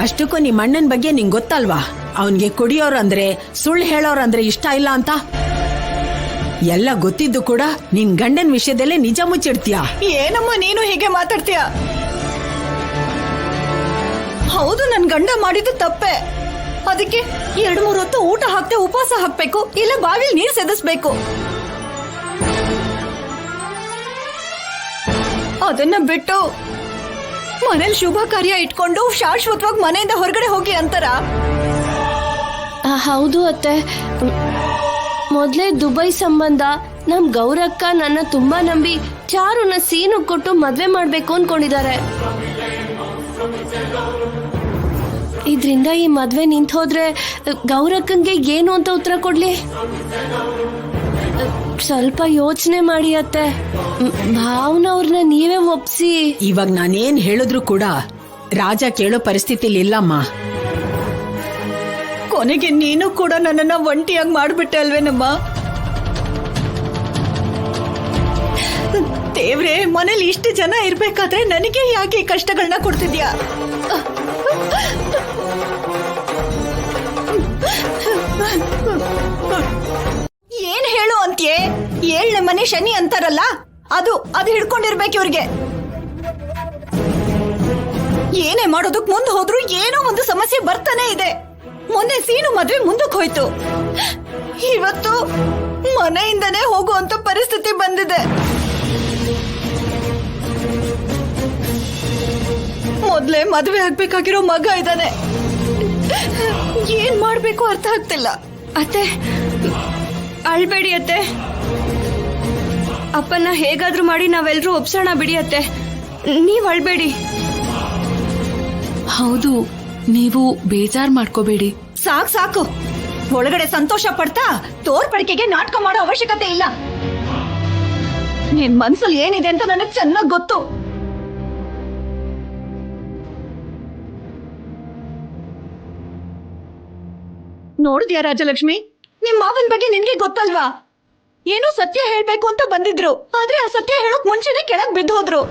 ಅಷ್ಟಕ್ಕೂ ನಿಮ್ಮ ಅಣ್ಣನ ಬಗ್ಗೆ ನಿಂಗೆ ಗೊತ್ತಲ್ವಾ? ಅವನ್ಗೆ ಕುಡಿಯೋರಂದ್ರೆ, ಸುಳ್ಳು ಹೇಳೋರಂದ್ರೆ ಇಷ್ಟ ಇಲ್ಲ ಅಂತ. ಎಲ್ಲ ಗೊತ್ತಿದ್ದು ಕೂಡ ನಿನ್ ಗಂಡನ ವಿಷಯದಲ್ಲೇ ನಿಜ ಮುಚ್ಚಿಡ್ತೀಯ. ಏನಮ್ಮ ನೀನು ಹೀಗೆ ಮಾತಾಡ್ತೀಯ? ಹೌದು, ನನ್ ಗಂಡ ಮಾಡಿದ್ದು ತಪ್ಪೆ. ಅದಕ್ಕೆ 2-3 ಹೊತ್ತು ಊಟ ಹಾಕ್ತೆ ಉಪವಾಸ ಹಾಕ್ಬೇಕು, ಇಲ್ಲ ಬಾವಿಲ್ ನೀರ್ ಸೆದಿಸ್ಬೇಕು. ಅದನ್ನ ಬಿಟ್ಟು ಮನೇಲಿ ಶುಭ ಕಾರ್ಯ ಇಟ್ಕೊಂಡು ಶಾಶ್ವತವಾಗಿ ಮನೆಯಿಂದ ಹೊರಗಡೆ ಹೋಗಿ ಅಂತಾರ? ಹೌದು ಅತ್ತೆ. ಮೊದ್ಲೇ ದುಬೈ ಸಂಬಂಧ ನಮ್ ಗೌರಕ್ಕ ನನ್ನ ತುಂಬಾ ನಂಬಿ ಚಾರುನ ಸೀನು ಕೊಟ್ಟು ಮದ್ವೆ ಮಾಡ್ಬೇಕು ಅನ್ಕೊಂಡಿದ್ದಾರೆ. ಇದ್ರಿಂದ ಈ ಮದ್ವೆ ನಿಂತ ಹೋದ್ರೆ ಗೌರಕ್ಕಂಗೆ ಏನು ಅಂತ ಉತ್ತರ ಕೊಡ್ಲಿ? ಸ್ವಲ್ಪ ಯೋಚನೆ ಮಾಡಿ ಅತ್ತೆ. ಭಾವನವ್ರನ್ನ ನೀವೇ ಒಪ್ಸಿ. ಇವಾಗ ನಾನೇನ್ ಹೇಳಿದ್ರು ಕೂಡ ರಾಜ ಕೇಳೋ ಪರಿಸ್ಥಿತಿಲಿ ಇಲ್ಲಮ್ಮ. ಕೊನೆಗೆ ನೀನು ಕೂಡ ನನ್ನನ್ನ ಒಂಟಿಯಾಗಿ ಮಾಡ್ಬಿಟ್ಟೆ ಅಲ್ವೇನಮ್ಮ? ದೇವ್ರೆ, ಮನೇಲಿ ಇಷ್ಟು ಜನ ಇರ್ಬೇಕಾದ್ರೆ ನನಗೆ ಯಾಕೆ ಕಷ್ಟಗಳನ್ನ ಕೊಡ್ತಿದ್ಯಾ? ಏನ್ ಹೇಳು ಅಂತ್ಯೆ? 7ನೇ ಮನೆ ಶನಿ ಅಂತಾರಲ್ಲ, ಅದು ಹಿಡ್ಕೊಂಡಿರ್ಬೇಕು ಇವ್ರಿಗೆ. ಏನೇ ಮಾಡೋದಕ್ ಮುಂದೆ ಹೋದ್ರು ಏನೋ ಒಂದು ಸಮಸ್ಯೆ ಬರ್ತಾನೆ ಇದೆ. ಮೊನ್ನೆ ಸೀನು ಮದ್ವೆ ಮುಂದಕ್ಕೆ ಹೋಯ್ತು. ಇವತ್ತು ಮನೆಯಿಂದನೇ ಹೋಗುವಂತ ಪರಿಸ್ಥಿತಿ ಬಂದಿದೆ. ಮೊದ್ಲೇ ಮದ್ವೆ ಆಗ್ಬೇಕಾಗಿರೋ ಮಗ ಇದ್ದಾನೆ. ಏನ್ ಮಾಡ್ಬೇಕು ಅರ್ಥ ಆಗ್ತಿಲ್ಲ. ಅತ್ತೆ ಅಳ್ಬೇಡಿ ಅತ್ತೆ. ಅಪ್ಪನ್ನ ಹೇಗಾದ್ರೂ ಮಾಡಿ ನಾವೆಲ್ಲರೂ ಒಪ್ಸೋಣ ಬಿಡಿ ಅತ್ತೆ. ನೀವ್ ಅಳ್ಬೇಡಿ. ಹೌದು, ನೀವು ಬೇಜಾರ್ ಮಾಡ್ಕೋಬೇಡಿ. ಸಾಕು ಒಳಗಡೆ ಸಂತೋಷ ಪಡ್ತಾ ತೋರ್ಪಡಿಕೆಗೆ ನಾಟಕ ಮಾಡೋ ಅವಶ್ಯಕತೆ ಇಲ್ಲ. ನಿನ್ ಮನ್ಸಲ್ಲಿ ಏನಿದೆ ಅಂತ ನನಗ್ ಚೆನ್ನಾಗ್ ಗೊತ್ತು. ನೋಡಿದ್ಯಾ ರಾಜಲಕ್ಷ್ಮಿ, ನಿಮ್ ಮಾವನ್ ಬಗ್ಗೆ ನಿನ್ಗೆ ಗೊತ್ತಲ್ವಾ? ಏನೋ ಸತ್ಯ ಹೇಳ್ಬೇಕು ಅಂತ ಬಂದಿದ್ರು, ಆದ್ರೆ ಆ ಸತ್ಯ ಹೇಳೋಕ್ ಮುಂಚೆನೆ ಕೆಳಗ್ ಬಿದ್ದೋದ್ರು.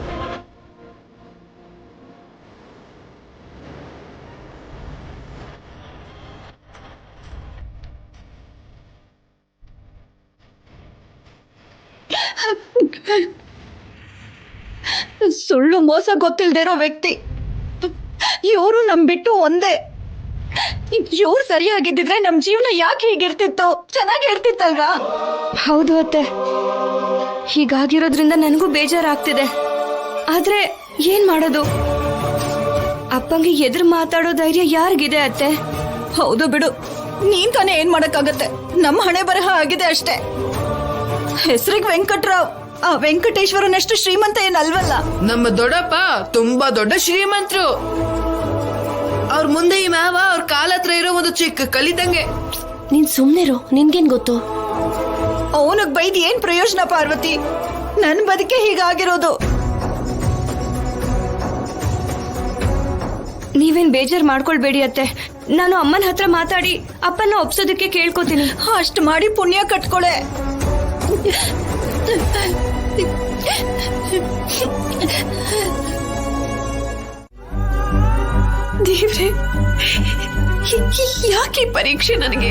ಸುಳ್ಳು ಮೋಸ ಗೊತ್ತಿಲ್ದಿರೋ ವ್ಯಕ್ತಿ ಇವರು ನಮ್ ಬಿಟ್ಟು ಒಂದೇ. ಇವ್ರು ಸರಿಯಾಗಿದ್ದಿದ್ರೆ ನಮ್ ಜೀವನ ಯಾಕೆ ಹೀಗಿರ್ತಿತ್ತು? ಚೆನ್ನಾಗಿ ಇರ್ತಿತ್ತಲ್ವಾ? ಹೌದು ಅತ್ತೆ, ಹೀಗಾಗಿರೋದ್ರಿಂದ ನನಗೂ ಬೇಜಾರಾಗ್ತಿದೆ. ಆದ್ರೆ ಏನ್ ಮಾಡೋದು? ಅಪ್ಪಂಗೆ ಎದುರು ಮಾತಾಡೋ ಧೈರ್ಯ ಯಾರಿಗಿದೆ ಅತ್ತೆ? ಹೌದು ಬಿಡು, ನೀನ್ ತಾನೇ ಏನ್ ಮಾಡಕ್ಕಾಗತ್ತೆ. ನಮ್ಮ ಹಣೆ ಬರಹ ಆಗಿದೆ ಅಷ್ಟೇ. ಹೆಸರಿಗೆ ವೆಂಕಟ್ರಾವ್, ಆ ವೆಂಕಟೇಶ್ವರನಷ್ಟು ಶ್ರೀಮಂತ ಏನಲ್ವಲ್ಲ. ನಮ್ಮ ದೊಡ್ಡಪ್ಪ ತುಂಬಾ ದೊಡ್ಡ ಶ್ರೀಮಂತರು. ಅವ್ರ ಮುಂದೆ ಈ ಮಾವ ಅವ್ರ ಕಾಲ ಹತ್ರ ಇರೋ ಒಂದು ಚಿಕ್ಕ ಕಲಿದಂಗೆ. ನೀನ್ ಸುಮ್ನಿರು, ನಿನ್ಗೇನ್ ಗೊತ್ತು? ಅವನಿಗೆ ಬೈದ್ ಏನ್ ಪ್ರಯೋಜನ ಪಾರ್ವತಿ? ನನ್ ಬದುಕೆ ಹೀಗಾಗಿರೋದು. ನೀವೇನ್ ಬೇಜಾರ್ ಮಾಡ್ಕೊಳ್ಬೇಡಿ ಅತ್ತೆ. ನಾನು ಅಮ್ಮನ ಹತ್ರ ಮಾತಾಡಿ ಅಪ್ಪನ ಒಪ್ಸೋದಕ್ಕೆ ಕೇಳ್ಕೊತೀನಿ. ಅಷ್ಟ್ ಮಾಡಿ ಪುಣ್ಯ ಕಟ್ಕೊಳೆ. ದೇವ್ರೆ, ಯಾಕೆ ಪರೀಕ್ಷೆ ನನಗೆ?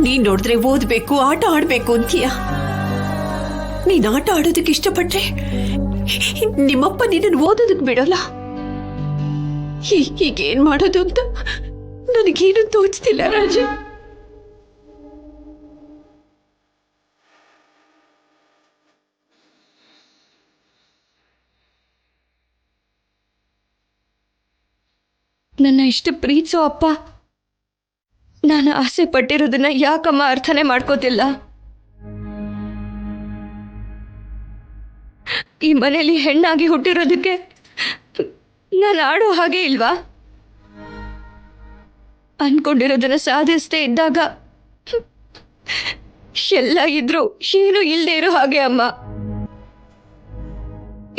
ನೀನ್ ನೋಡಿದ್ರೆ ಓದ್ಬೇಕು, ಆಟ ಆಡ್ಬೇಕು ಅಂತೀಯ. ನೀನ್ ಆಟ ಆಡೋದಕ್ಕೆ ಇಷ್ಟಪಟ್ರೆ ನಿಮ್ಮಪ್ಪ ನಿನ್ನನ್ನು ಓದೋದಕ್ಕೆ ಬಿಡೋಲ್ಲ. ಹೀಗೇನ್ ಮಾಡೋದು ಅಂತ ನನಗೇನು ತೋಚ್ತಿಲ್ಲ ರಾಜ. ನನ್ನ ಇಷ್ಟ ಪ್ರೀತಿಸೋ ಅಪ್ಪ ನಾನು ಆಸೆ ಪಟ್ಟಿರೋದನ್ನ ಯಾಕಮ್ಮ ಅರ್ಥನೇ ಮಾಡ್ಕೋತಿಲ್ಲ? ಈ ಮನೆಯಲ್ಲಿ ಹೆಣ್ಣಾಗಿ ಹುಟ್ಟಿರೋದಕ್ಕೆ ನಾನು ಆಡೋ ಹಾಗೆ ಇಲ್ವಾ? ಅನ್ಕೊಂಡಿರೋದನ್ನ ಸಾಧಿಸದೇ ಇದ್ದಾಗ ಎಲ್ಲ ಇದ್ರು ಏನು ಇಲ್ಲದೆ ಇರೋ ಹಾಗೆ ಅಮ್ಮ.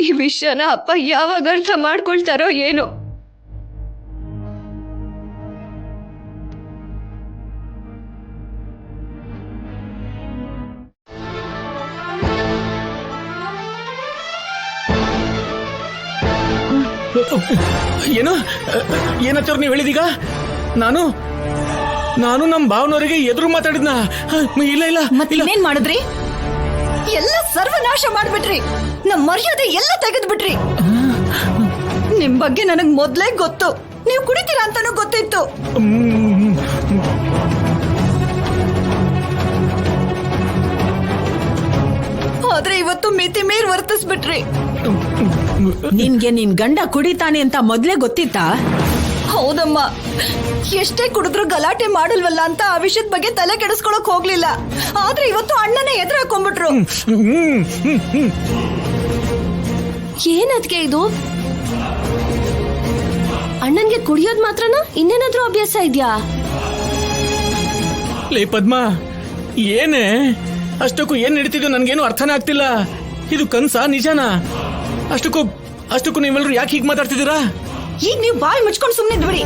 ಈ ವಿಷಯನ ಅಪ್ಪ ಯಾವಾಗ ಅರ್ಥ ಮಾಡ್ಕೊಳ್ತಾರೋ ಏನೋ. ಏನು ಏನಂತವ್ರು ನೀವು ಹೇಳಿದೀಗ? ನಾನು ನಮ್ಮ ಭಾವನವರಿಗೆ ಎದುರು ಮಾತಾಡಿದ್ನ? ಇಲ್ಲ. ಮತ್ತೇನ್ ಮಾಡಿದ್ರಿ? ಎಲ್ಲ ಸರ್ವನಾಶ ಮಾಡ್ಬಿಟ್ರಿ. ನಮ್ ಮರ್ಯಾದೆ ಎಲ್ಲ ತೆಗೆದ್ಬಿಟ್ರಿ. ನಿಮ್ ಬಗ್ಗೆ ನನಗ್ ಮೊದ್ಲೇ ಗೊತ್ತು. ನೀವು ಕುಡಿತೀರಾ ಅಂತಾನೂ ಗೊತ್ತಿತ್ತು. ಆದ್ರೆ ಇವತ್ತು ಮಿತಿ ಮೀರ್ ವರ್ತಿಸ್ಬಿಟ್ರಿ. ನಿನ್ಗೆ ನಿನ್ ಗಂಡ ಕುಡಿತಾನೆ ಅಂತ ಮೊದ್ಲೇ ಗೊತ್ತಿತ್ತಾ? ಹೌದಮ್ಮ, ಎಷ್ಟೇ ಕುಡಿದ್ರು ಗಲಾಟೆ ಮಾಡಲ್ವಲ್ಲ ಅಂತ ಆ ವಿಷಯದ ಬಗ್ಗೆ ತಲೆ ಕೆಡಿಸ್ಕೊಳಕ್ ಹೋಗ್ಲಿಲ್ಲ. ಆದ್ರೆ ಇವತ್ತು ಅಣ್ಣನೇ ಎದುರು ಹಾಕೊಂಡ್ಬಿಟ್ರು. ಏನದ್ಕೆ ಇದು? ಅಣ್ಣನ್ಗೆ ಕುಡಿಯೋದ್ ಮಾತ್ರನಾ? ಇನ್ನೇನಾದ್ರೂ ಅಭ್ಯಾಸ ಇದ್ಯಾ? ಲೇ ಪದ್ಮ, ಏನೇ ಅಷ್ಟಕ್ಕೂ ಏನ್ ನಡೀತಿದ್ಯೋ ನನ್ಗೇನು ಅರ್ಥನೇ ಆಗ್ತಿಲ್ಲ. ಇದು ಕನ್ಸಾ ನಿಜನಾ? ಅಷ್ಟಕ್ಕೂ ನೀವೆಲ್ಲರೂ ಯಾಕೆ ಹೀಗೆ ಮಾತಾಡ್ತಿದ್ದೀರಾ? ಈಗ ನೀವು ಬಾಯಿ ಮುಚ್ಕೊಂಡು ಸುಮ್ಮನೆ ಬಿಡಿ.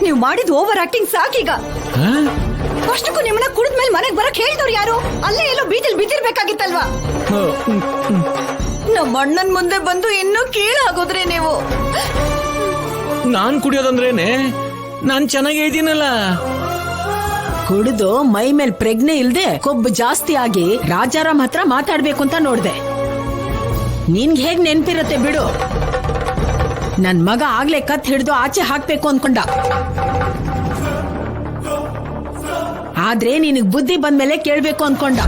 ನೀವು ಮಾಡಿದ ಓವರ್ ಆಕ್ಟಿಂಗ್ ಸಾಕೀಗ. ಅಷ್ಟಕ್ಕೂ ನಿಮ್ಮನ್ನ ಕುಡಿದ್ಮೇಲೆ ಮನೆಗೆ ಬರಕ್ ಹೇಳಿದವ್ರು ಯಾರು? ಅಲ್ಲೇ ಎಲ್ಲೋ ಬೀದಿಲ್ ಬಿದ್ದಿರ್ಬೇಕಾಗಿತ್ತಲ್ವಾ? ನಮ್ಮ ಅಣ್ಣನ್ ಮುಂದೆ ಬಂದು ಇನ್ನೂ ಕೀಳಾಗೋದ್ರಿ ನೀವು. ನಾನ್ ಕುಡಿಯೋದಂದ್ರೇನೆ ನಾನ್ ಚೆನ್ನಾಗೇ ಇದೀನಲ್ಲ. ಕುಡಿದು ಮೈ ಮೇಲ್ ಪ್ರಜ್ಞೆ ಇಲ್ದೆ ಕೊಬ್ಬು ಜಾಸ್ತಿ ಆಗಿ ರಾಜಾರಾಮ್ ಹತ್ರ ಮಾತಾಡ್ಬೇಕು ಅಂತ ನೋಡ್ದೆ. ನಿನ್ಗೆ ಹೇಗ್ ನೆನ್ಪಿರತ್ತೆ ಬಿಡು. ನನ್ ಮಗ ಆಗ್ಲೇ ಕತ್ ಹಿಡಿದು ಆಚೆ ಹಾಕ್ಬೇಕು ಅನ್ಕೊಂಡ. ಆದ್ರೆ ನಿನಗ್ ಬುದ್ಧಿ ಬಂದ್ಮೇಲೆ ಕೇಳ್ಬೇಕು ಅನ್ಕೊಂಡ.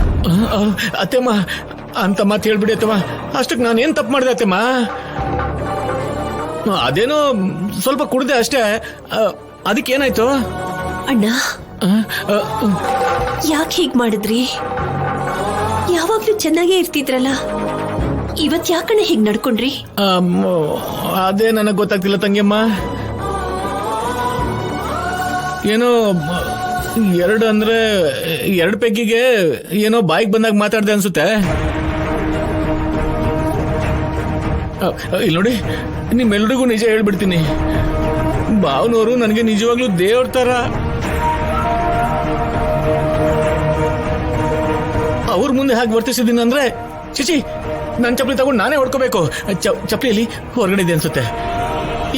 ಅತ್ತೆಮ್ಮ ಅಂತ ಮಾತು ಹೇಳ್ಬಿಡಿ ಅತ್ತಮ್ಮ. ಅಷ್ಟಕ್ಕೆ ನಾನು ಏನ್ ತಪ್ಪು ಮಾಡಿದೆ ಅತ್ತೆಮ್ಮ? ಅದೇನೋ ಸ್ವಲ್ಪ ಕುಡ್ದೆ ಅಷ್ಟೇ. ಅದಕ್ಕೇನಾಯ್ತು? ಅಣ್ಣ ಯಾಕೆ ಹೀಗ್ ಮಾಡಿದ್ರಿ? ಯಾವಾಗ್ಲೂ ಚೆನ್ನಾಗೇ ಇರ್ತಿದ್ರಲ್ಲ, ಇವತ್ ಯಾಕಣ್ಣ ಹೀಗ್ ನಡ್ಕೊಂಡ್ರಿ? ಅದೇ ನನಗ್ ಗೊತ್ತಾಗ್ತಿಲ್ಲ ತಂಗಿಯಮ್ಮ. ಏನೋ ಎರಡು ಪೆಗ್ಗಿಗೆ ಏನೋ ಬಾಯಿಗೆ ಬಂದಾಗ ಮಾತಾಡ್ದೆ ಅನ್ಸುತ್ತೆ. ಇಲ್ಲಿ ನೋಡಿ, ನಿಮ್ಮೆಲ್ರಿಗೂ ನಿಜ ಹೇಳ್ಬಿಡ್ತೀನಿ. ಭಾವನವರು ನನಗೆ ನಿಜವಾಗ್ಲೂ ದೇವ್ರ ತರ. ಅವ್ರ ಮುಂದೆ ಹಾಗೆ ವರ್ತಿಸಿದ್ದೀನಿ ಅಂದ್ರೆ ಚಿಚಿ ನನ್ನ ಚಪ್ಪಲಿ ತಗೊಂಡು ನಾನೇ ಹೊಡ್ಕೋಬೇಕು. ಚಪ್ಪಲಿಯಲ್ಲಿ ಹೊರಗಡೆ ಇದೆ ಅನ್ಸುತ್ತೆ.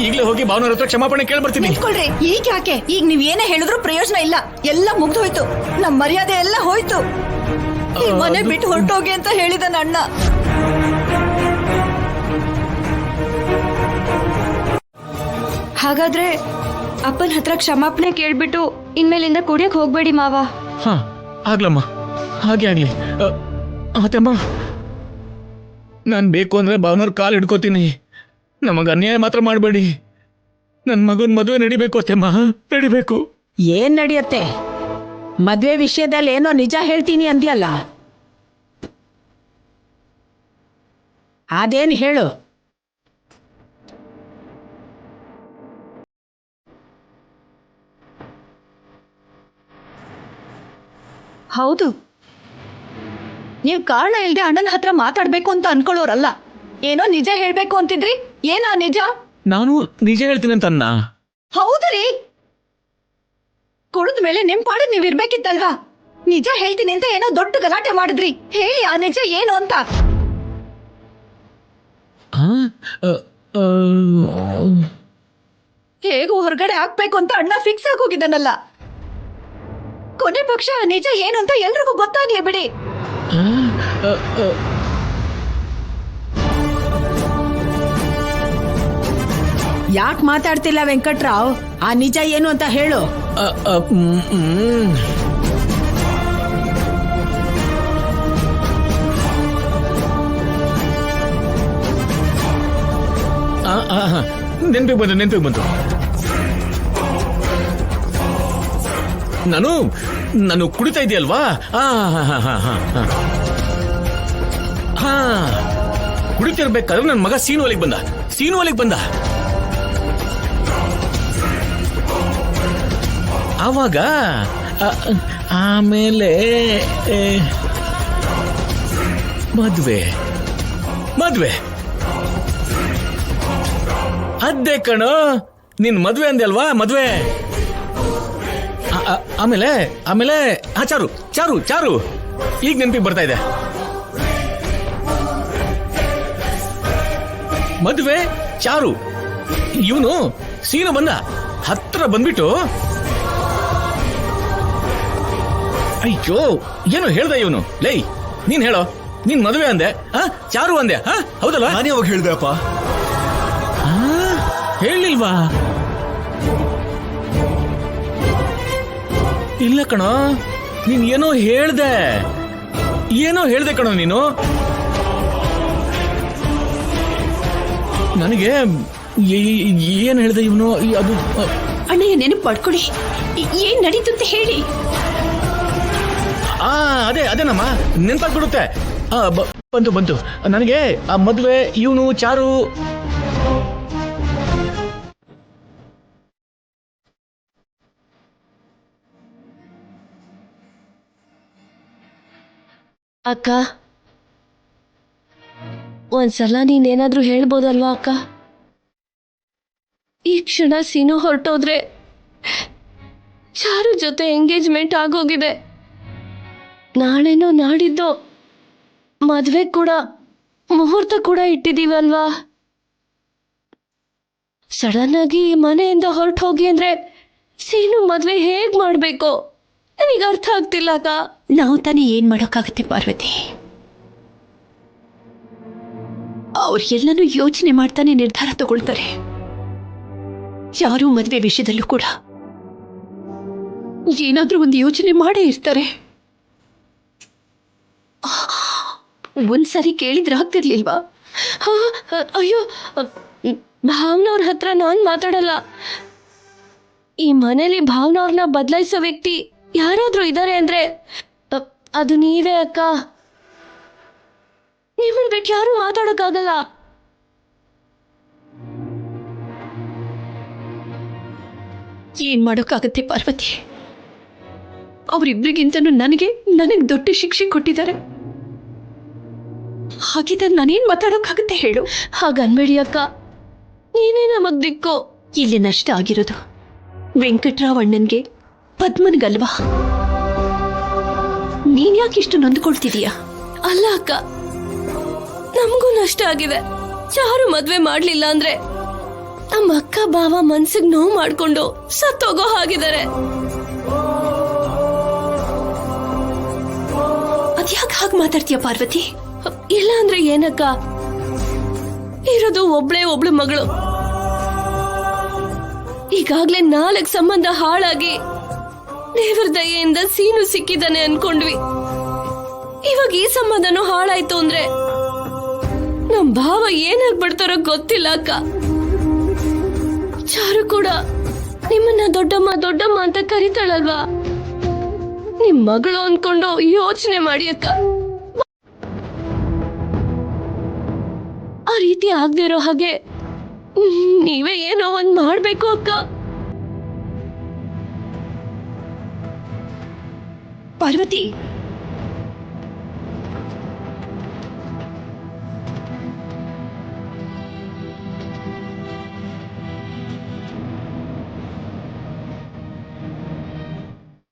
ಈಗಲೇ ಹೋಗಿ ಭಾವನವ್ರ ಹತ್ರ ಕ್ಷಮಾಪಣೆ ಕೇಳ್ಬರ್ತೀನಿ. ನಿಂತ್ಕೊಳ್ರಿ, ಈಗ ಯಾಕೆ? ಈಗ ನೀವ್ ಏನೇ ಹೇಳಿದ್ರು ಪ್ರಯೋಜನ ಇಲ್ಲ. ಎಲ್ಲ ಮುಗ್ದೋಯ್ತು, ನಮ್ ಮರ್ಯಾದೆ ಎಲ್ಲ ಹೋಯ್ತು. ಈ ಮನೆ ಬಿಟ್ಟು ಹೊರಟೋಗಿ ಅಂತ ಹೇಳಿದ ಅಣ್ಣ. ಹಾಗಾದ್ರೆ ಅಪ್ಪನ ಹತ್ರ ಕ್ಷಮಾಪಣೆ ಕೇಳ್ಬಿಟ್ಟು ಇನ್ಮೇಲಿಂದ ಕುಡಿಯಕ್ ಹೋಗ್ಬೇಡಿ ಮಾವ. ಹಾ ಆಗ್ಲಮ್ಮ, ಹಾಗೆ ಆಗ್ಲಿ. ಅತ್ತಮ್ಮ, ನಾನ್ ಬೇಕು ಅಂದ್ರೆ ಭಾವನವ್ರ ಕಾಲ್ ಹಿಡ್ಕೋತೀನಿ. ನಮಗ ಅನ್ಯಾಯ ಮಾತ್ರ ಮಾಡಬೇಡಿ. ನನ್ ಮಗನ್ ಮದುವೆ ನಡಿಬೇಕು ಅತ್ತೆಮ್ಮ, ನಡಿಬೇಕು. ಏನ್ ನಡೆಯತ್ತೆ? ಮದ್ವೆ ವಿಷಯದಲ್ಲಿ ಏನೋ ನಿಜ ಹೇಳ್ತೀನಿ ಅಂದ್ಯಲ್ಲ, ಅದೇನ್ ಹೇಳು. ಹೌದು, ನೀವ್ ಕಾರಣ ಇಲ್ದೆ ಅಣ್ಣನ ಹತ್ರ ಮಾತಾಡ್ಬೇಕು ಅಂತ ಅನ್ಕೊಳ್ಳೋರಲ್ಲ. ಏನೋ ನಿಜ ಹೇಳ್ಬೇಕು ಅಂತಿದ್ರಿ. ಏನಾ ನಿಜ? ನಾನು ನಿಜ ಹೇಳ್ತೀನಿ ಅಂತ ಅನ್ನ. ಹೌದ್ರಿ, ಕುಡಿದ ಮೇಲೆ ನಿಮ್ ಪಾಡಿಗೆ ನೀವ್ ಇರ್ಬೇಕಿತ್ತಲ್ವಾ? ನಿಜ ಹೇಳ್ತೀನಿ ಅಂತ ಏನೋ ದೊಡ್ಡ ಗಲಾಟೆ ಮಾಡಿದ್ರಿ. ಹೇಳಿ ಆ ನಿಜ ಏನು ಅಂತ. ಹೇಗೂ ಹೊರಗಡೆ ಹಾಕ್ಬೇಕು ಅಂತ ಅಣ್ಣ ಫಿಕ್ಸ್ ಆಗೋಗಿದ್ದಾನಲ್ಲ. ಕೊನೆ ಪಕ್ಷ ಆ ನಿಜ ಏನು ಅಂತ ಎಲ್ರಿಗೂ ಗೊತ್ತಾಗ್ಲಿ ಬಿಡಿ. ಯಾಕೆ ಮಾತಾಡ್ತಿಲ್ಲ ವೆಂಕಟ್ರಾವ್? ಆ ನಿಜ ಏನು ಅಂತ ಹೇಳು. ನೆನಪಿಗೆ ಬಂತು. ನಾನು ಕುಡಿತಾ ಇದೆಯಲ್ವಾ? ಕುಡಿತಿರ್ಬೇಕಾದ್ರೆ ನನ್ನ ಮಗ ಸೀನು ಒಲಿಗೆ ಬಂದ. ಆವಾಗ ಆಮೇಲೆ ಮದ್ವೆ ಅದ್ದೇ ಕಣೋ, ನಿನ್ ಮದ್ವೆ ಅಂದೆ ಅಲ್ವಾ? ಮದ್ವೆ ಆಮೇಲೆ ಚಾರು ಈಗ ನೆನಪಿಗೆ ಬರ್ತಾ ಇದೆ. ಮದ್ವೆ, ಚಾರು, ಇವನು ಸೀನು ಬಂದ. ಹತ್ರ ಬಂದ್ಬಿಟ್ಟು, ಅಯ್ಯೋ ಏನೋ ಹೇಳ್ದ ಇವನು. ಲೈ, ನೀನ್ ಹೇಳೋ, ನೀನ್ ಮದುವೆ ಅಂದೆ, ಚಾರು ಅಂದೆ, ಹೌದಲ್ಲ? ನಾನು ಯಾವಾಗ ಹೇಳ್ದೆ ಅಪ್ಪ? ಹೇಳಿಲ್ವಾ? ಇಲ್ಲ ಕಣೋ, ನೀನ್ ಏನೋ ಹೇಳ್ದೆ ಕಣೋ ನೀನು. ನನಗೆ ಏನ್ ಹೇಳ್ದೆ ಇವನು? ಅದು ಅಣ್ಣಯ್ಯ ನೆನಪು ಮಾಡ್ಕೊಳ್ಳಿ, ಏನ್ ನಡೀತು ಅಂತ ಹೇಳಿ. ಅದೇನಮ್ಮ, ನೆನಪಾಗ್ಬಿಡುತ್ತೆ. ಬಂತು ನನಗೆ. ಆ ಮದ್ವೆ, ಇವನು, ಚಾರು. ಅಕ್ಕ, ಒಂದ್ಸಲ ನೀನೇನಾದ್ರೂ ಹೇಳ್ಬೋದಲ್ವಾ ಅಕ್ಕ? ಈ ಕ್ಷಣ ಸೀನು ಹೊರಟೋದ್ರೆ ಚಾರು ಜೊತೆ ಎಂಗೇಜ್ಮೆಂಟ್ ಆಗೋಗಿದೆ. ನಾಳೆನೋ ನಾಡಿದ್ದೋ ಮದ್ವೆ ಕೂಡ, ಮುಹೂರ್ತ ಕೂಡ ಇಟ್ಟಿದೀವಲ್ವಾ? ಸಡನ್ ಆಗಿ ಮನೆಯಿಂದ ಹೊರಟು ಹೋಗಿ ಅಂದ್ರೆ ಸೀನು ಮದ್ವೆ ಹೇಗ್ ಮಾಡ್ಬೇಕು ನನಗೆ ಅರ್ಥ ಆಗ್ತಿಲ್ಲ ಅಕ್ಕ. ನಾವು ತಾನೇ ಏನ್ ಮಾಡೋಕ್ಕಾಗತ್ತೆ ಪಾರ್ವತಿ? ಅವ್ರು ಎಲ್ಲನೂ ಯೋಚನೆ ಮಾಡ್ತಾನೆ ನಿರ್ಧಾರ ತಗೊಳ್ತಾರೆ. ಯಾರೂ ಮದುವೆ ವಿಷಯದಲ್ಲೂ ಕೂಡ ಏನಾದ್ರೂ ಒಂದು ಯೋಚನೆ ಮಾಡೇ ಇರ್ತಾರೆ. ಒಂದ್ಸರಿ ಕೇಳಿದ್ರೆ ಆಗ್ತಿರ್ಲಿಲ್ವಾ? ಅಯ್ಯೋ, ಭಾವನವ್ರ ಹತ್ರ ನಾನ್ ಮಾತಾಡಲ್ಲ. ಈ ಮನೇಲಿ ಭಾವನವ್ರನ್ನ ಬದಲಾಯಿಸೋ ವ್ಯಕ್ತಿ ಯಾರಾದ್ರೂ ಇದ್ದಾರೆ ಅಂದ್ರೆ ಅದು ನೀವೇ ಅಕ್ಕ. ನಿಮ್ಮನ್ ಬಿಟ್ಟು ಯಾರು ಮಾತಾಡೋಕ್ಕಾಗಲ್ಲ. ಏನ್ ಮಾಡೋಕ್ಕಾಗತ್ತೆ ಪಾರ್ವತಿ? ಅವರಿಬ್ರಿಗಿಂತನೂ ನನಗೆ ದೊಡ್ಡ ಶಿಕ್ಷೆ ಕೊಟ್ಟಿದ್ದಾರೆ. ಹಾಗಿದ್ದಾಗ ನಾನೇನ್ ಮಾತಾಡೋಕ್ಕಾಗತ್ತೆ ಹೇಳು? ಹಾಗನ್ಬೇಡಿ ಅಕ್ಕ, ನೀನೇ ನಮಗ್ ದಿಕ್ಕು. ಇಲ್ಲಿ ನಷ್ಟ ಆಗಿರೋದು ವೆಂಕಟ್ರಾವ್ ಅಣ್ಣನ್ಗೆ, ಪದ್ಮನ್ಗಲ್ವಾ? ನೀನ್ ಯಾಕಿಷ್ಟು ನೊಂದ್ಕೊಳ್ತಿದೀಯ? ಅಲ್ಲ ಅಕ್ಕ, ನಮಗೂ ನಷ್ಟ ಆಗಿದೆ. ಚಾರು ಮದ್ವೆ ಮಾಡ್ಲಿಲ್ಲ ಅಂದ್ರೆ ನಮ್ಮ ಅಕ್ಕ ಬಾವ ಮನ್ಸಿಗೆ ನೋವು ಮಾಡ್ಕೊಂಡು ಸತ್ತೋಗೋ ಹಾಗಿದ್ದಾರೆ. ಅದ್ಯಾಕೆ ಹಾಗೆ ಮಾತಾಡ್ತೀಯ ಪಾರ್ವತಿ? ಇಲ್ಲ ಅಂದ್ರೆ ಏನಕ್ಕ, ಇರೋದು ಒಬ್ಳು ಮಗಳು. ಈಗಾಗ್ಲೇ 4 ಸಂಬಂಧ ಹಾಳಾಗಿ ದೇವರ ದಯೆಯಿಂದ ಸೀನು ಸಿಕ್ಕಿದ್ದಾನೆ ಅನ್ಕೊಂಡ್ವಿ. ಇವಾಗ ಈ ಸಂಬಂಧನೂ ಹಾಳಾಯ್ತು ಅಂದ್ರೆ ನಮ್ ಭಾವ ಏನಾಗ್ಬಿಡ್ತಾರೋ ಗೊತ್ತಿಲ್ಲ ಅಕ್ಕ. ಚಾರು ಕೂಡ ನಿಮ್ಮನ್ನ ದೊಡ್ಡಮ್ಮ ಅಂತ ಕರೀತಾಳಲ್ವಾ? ನಿಮ್ ಮಗಳು ಅನ್ಕೊಂಡು ಯೋಚನೆ ಮಾಡಿ ಅಕ್ಕ. ಆ ರೀತಿ ಆಗದೆ ಇರೋ ಹಾಗೆ ನೀವೇ ಏನೋ ಒಂದ್ ಮಾಡ್ಬೇಕು ಅಕ್ಕ. ಪಾರ್ವತಿ,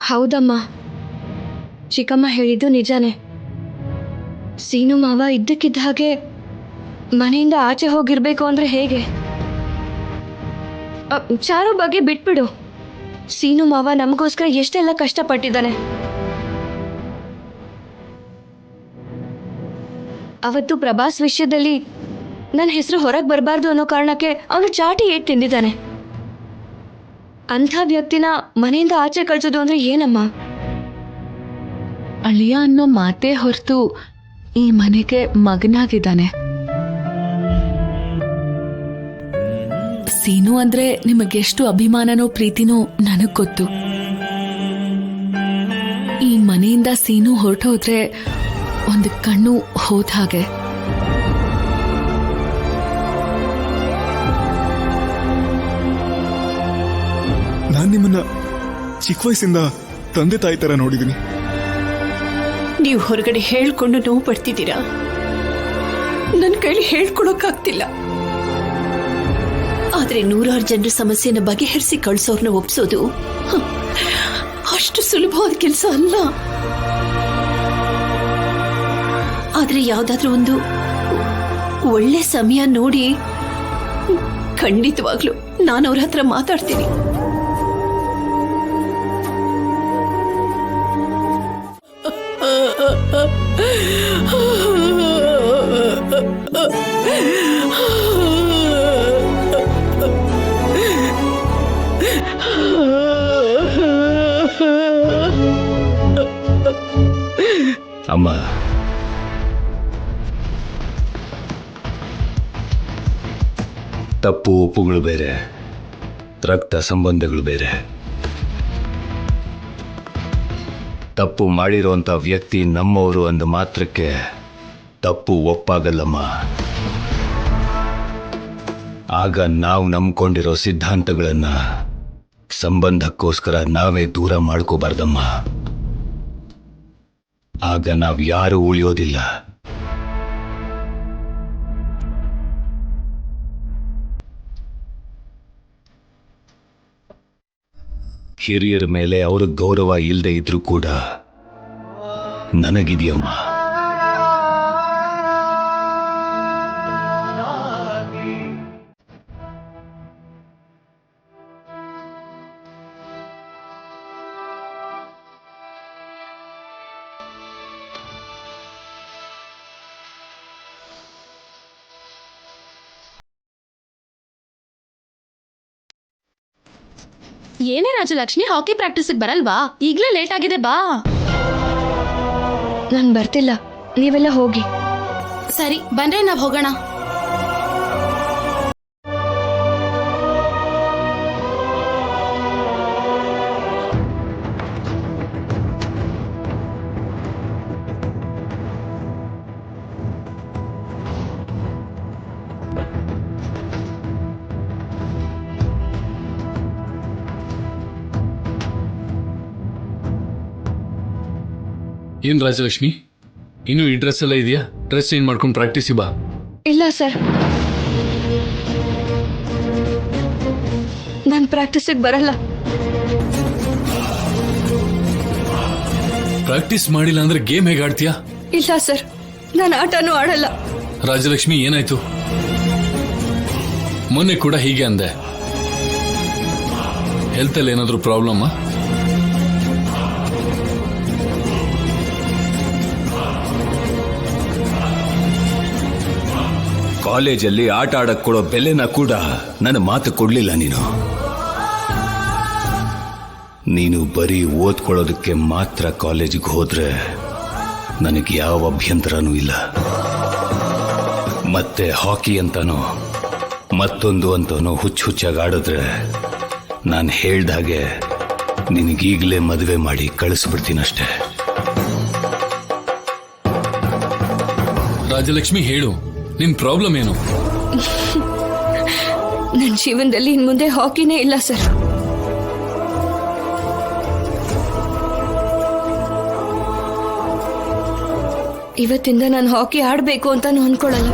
ಹೌದಮ್ಮ, ಚಿಕ್ಕಮ್ಮ ಹೇಳಿದ್ದು ನಿಜಾನೇ. ಸೀನು ಮಾವ ಇದ್ದಕ್ಕಿದ್ದ ಹಾಗೆ ಮನೆಯಿಂದ ಆಚೆ ಹೋಗಿರ್ಬೇಕು ಅಂದ್ರೆ ಹೇಗೆ? ಚಾರು ಬಗ್ಗೆ ಬಿಟ್ಬಿಡು. ಸೀನು ಮಾವ ನಮಗೋಸ್ಕರ ಎಷ್ಟೆಲ್ಲ ಕಷ್ಟಪಟ್ಟಿದ್ದಾನೆ. ಅವತ್ತು ಪ್ರಭಾಸ್ ವಿಷಯದಲ್ಲಿ ನನ್ನ ಹೆಸರು ಹೊರಗೆ ಬರಬಾರ್ದು ಅನ್ನೋ ಕಾರಣಕ್ಕೆ ಅವನು ಚಾಟಿ ಏಟ್ ತಿಂದಿದ್ದಾನೆ. ಅಂಥ ವ್ಯಕ್ತಿನ ಮನೆಯಿಂದ ಆಚೆ ಕಳ್ಸೋದು ಅಂದ್ರೆ ಏನಮ್ಮ? ಅಳಿಯ ಅನ್ನೋ ಮಾತೇ ಹೊರತು ಈ ಮನೆಗೆ ಮಗನಾಗಿದ್ದಾನೆ. ಸೀನು ಅಂದ್ರೆ ನಿಮಗೆಷ್ಟು ಅಭಿಮಾನನೋ ಪ್ರೀತಿನೋ ನನಗ್ ಗೊತ್ತು. ಈ ಮನೆಯಿಂದ ಸೀನು ಹೊರಟೋದ್ರೆ ಒಂದು ಕಣ್ಣು ಹೋದ ಹಾಗೆ. ನಾನ್ ನಿಮ್ಮನ್ನ ಚಿಕ್ಕ ವಯಸ್ಸಿಂದ ತಂದೆ ತಾಯಿ ತರ ನೋಡಿದೀನಿ. ನೀವು ಹೊರಗಡೆ ಹೇಳ್ಕೊಂಡು ನೋವು ಪಡ್ತಿದ್ದೀರಾ, ನನ್ನ ಕೈಲಿ ಹೇಳ್ಕೊಡೋಕ್ಕಾಗ್ತಿಲ್ಲ. ಆದ್ರೆ 100 ಜನರ ಸಮಸ್ಯೆನ ಬಗೆಹರಿಸಿ ಕಳ್ಸೋರ್ನ ಒಪ್ಸೋದು ಅಷ್ಟು ಸುಲಭವಾದ ಕೆಲಸ ಅಲ್ಲ. ಆದ್ರೆ ಯಾವ್ದಾದ್ರೂ ಒಂದು ಒಳ್ಳೆ ಸಮಯ ನೋಡಿ ಖಂಡಿತವಾಗ್ಲೂ ನಾನು ಅವ್ರ ಹತ್ರ ಮಾತಾಡ್ತೀನಿ. ಅಮ್ಮ, ತಪ್ಪು ಒಪ್ಪುಗಳು ಬೇರೆ, ರಕ್ತ ಸಂಬಂಧಗಳು ಬೇರೆ. ತಪ್ಪು ಮಾಡಿರೋಂಥ ವ್ಯಕ್ತಿ ನಮ್ಮವರು ಅಂದ ಮಾತ್ರಕ್ಕೆ ತಪ್ಪು ಒಪ್ಪಾಗಲ್ಲಮ್ಮ. ಆಗ ನಾವು ನಂಬ್ಕೊಂಡಿರೋ ಸಿದ್ಧಾಂತಗಳನ್ನ ಸಂಬಂಧಕ್ಕೋಸ್ಕರ ನಾವೇ ದೂರ ಮಾಡ್ಕೋಬಾರ್ದಮ್ಮ. ಆಗ ನಾವು ಯಾರೂ ಉಳಿಯೋದಿಲ್ಲ. ಹಿರಿಯರ ಮೇಲೆ ಅವ್ರ ಗೌರವ ಇಲ್ಲದೆ ಇದ್ರೂ ಕೂಡ ನನಗಿದೆಯಮ್ಮ. ಏನೇ ರಾಜಲಕ್ಷ್ಮಿ, ಹಾಕಿ ಪ್ರಾಕ್ಟೀಸಿಗೆ ಬರಲ್ವಾ? ಈಗ್ಲೇ ಲೇಟ್ ಆಗಿದೆ, ಬಾ. ನಾನ್ ಬರ್ತಿಲ್ಲ, ನೀವೆಲ್ಲ ಹೋಗಿ. ಸರಿ, ಬಂದ್ರೆ ನಾವ್ ಹೋಗೋಣ. ಏನ್ ರಾಜಲಕ್ಷ್ಮಿ, ಇನ್ನು ಈ ಡ್ರೆಸ್ ಎಲ್ಲ ಇದೆಯಾ? ಡ್ರೆಸ್ ಚೇಂಜ್ ಮಾಡ್ಕೊಂಡು ಪ್ರಾಕ್ಟೀಸಿ ಬಾ. ಇಲ್ಲ ಸರ್, ನಾನ್ ಪ್ರಾಕ್ಟೀಸಿಗೆ ಬರಲ್ಲ. ಪ್ರಾಕ್ಟೀಸ್ ಮಾಡಿಲ್ಲ ಅಂದ್ರೆ ಗೇಮ್ ಹೇಗೆ ಆಡ್ತೀಯಾ? ಇಲ್ಲ ಸರ್, ನಾನು ಆಟನೂ ಆಡಲ್ಲ. ರಾಜಲಕ್ಷ್ಮಿ, ಏನಾಯ್ತು? ಮೊನ್ನೆ ಕೂಡ ಹೀಗೆ ಅಂದೆ. ಹೆಲ್ತ್ ಅಲ್ಲಿ ಏನಾದ್ರೂ ಪ್ರಾಬ್ಲಮ್? ಕಾಲೇಜಲ್ಲಿ ಆಟ ಆಡಕ್ ಕೊಡೋ ಬೆಲೆನ ಕೂಡ ನನ್ನ ಮಾತು ಕೊಡ್ಲಿಲ್ಲ ನೀನು ಬರೀ ಓದ್ಕೊಳ್ಳೋದಕ್ಕೆ ಮಾತ್ರ ಕಾಲೇಜಿಗೆ ಹೋದ್ರೆ ನನಗೆ ಯಾವ ಅಭ್ಯಂತರನೂ ಇಲ್ಲ. ಮತ್ತೆ ಹಾಕಿ ಅಂತಾನೋ ಮತ್ತೊಂದು ಅಂತಾನೋ ಹುಚ್ಚಾಗಿ ಆಡಿದ್ರೆ ನಾನು ಹೇಳ್ದಾಗೆ ನಿನಗೀಗಲೇ ಮದುವೆ ಮಾಡಿ ಕಳಿಸ್ಬಿಡ್ತೀನಷ್ಟೇ. ರಾಜಲಕ್ಷ್ಮಿ, ಹೇಳು, ನಿನ್ ಪ್ರಾಬ್ಲಮ್ ಏನು? ನನ್ನ ಜೀವನದಲ್ಲಿ ಇನ್ ಮುಂದೆ ಹಾಕಿನೇ ಇಲ್ಲ ಸರ್. ಇವತ್ತಿಂದ ನಾನು ಹಾಕಿ ಆಡ್ಬೇಕು ಅಂತಾನು ಅನ್ಕೊಳ್ಳಲ್ಲ.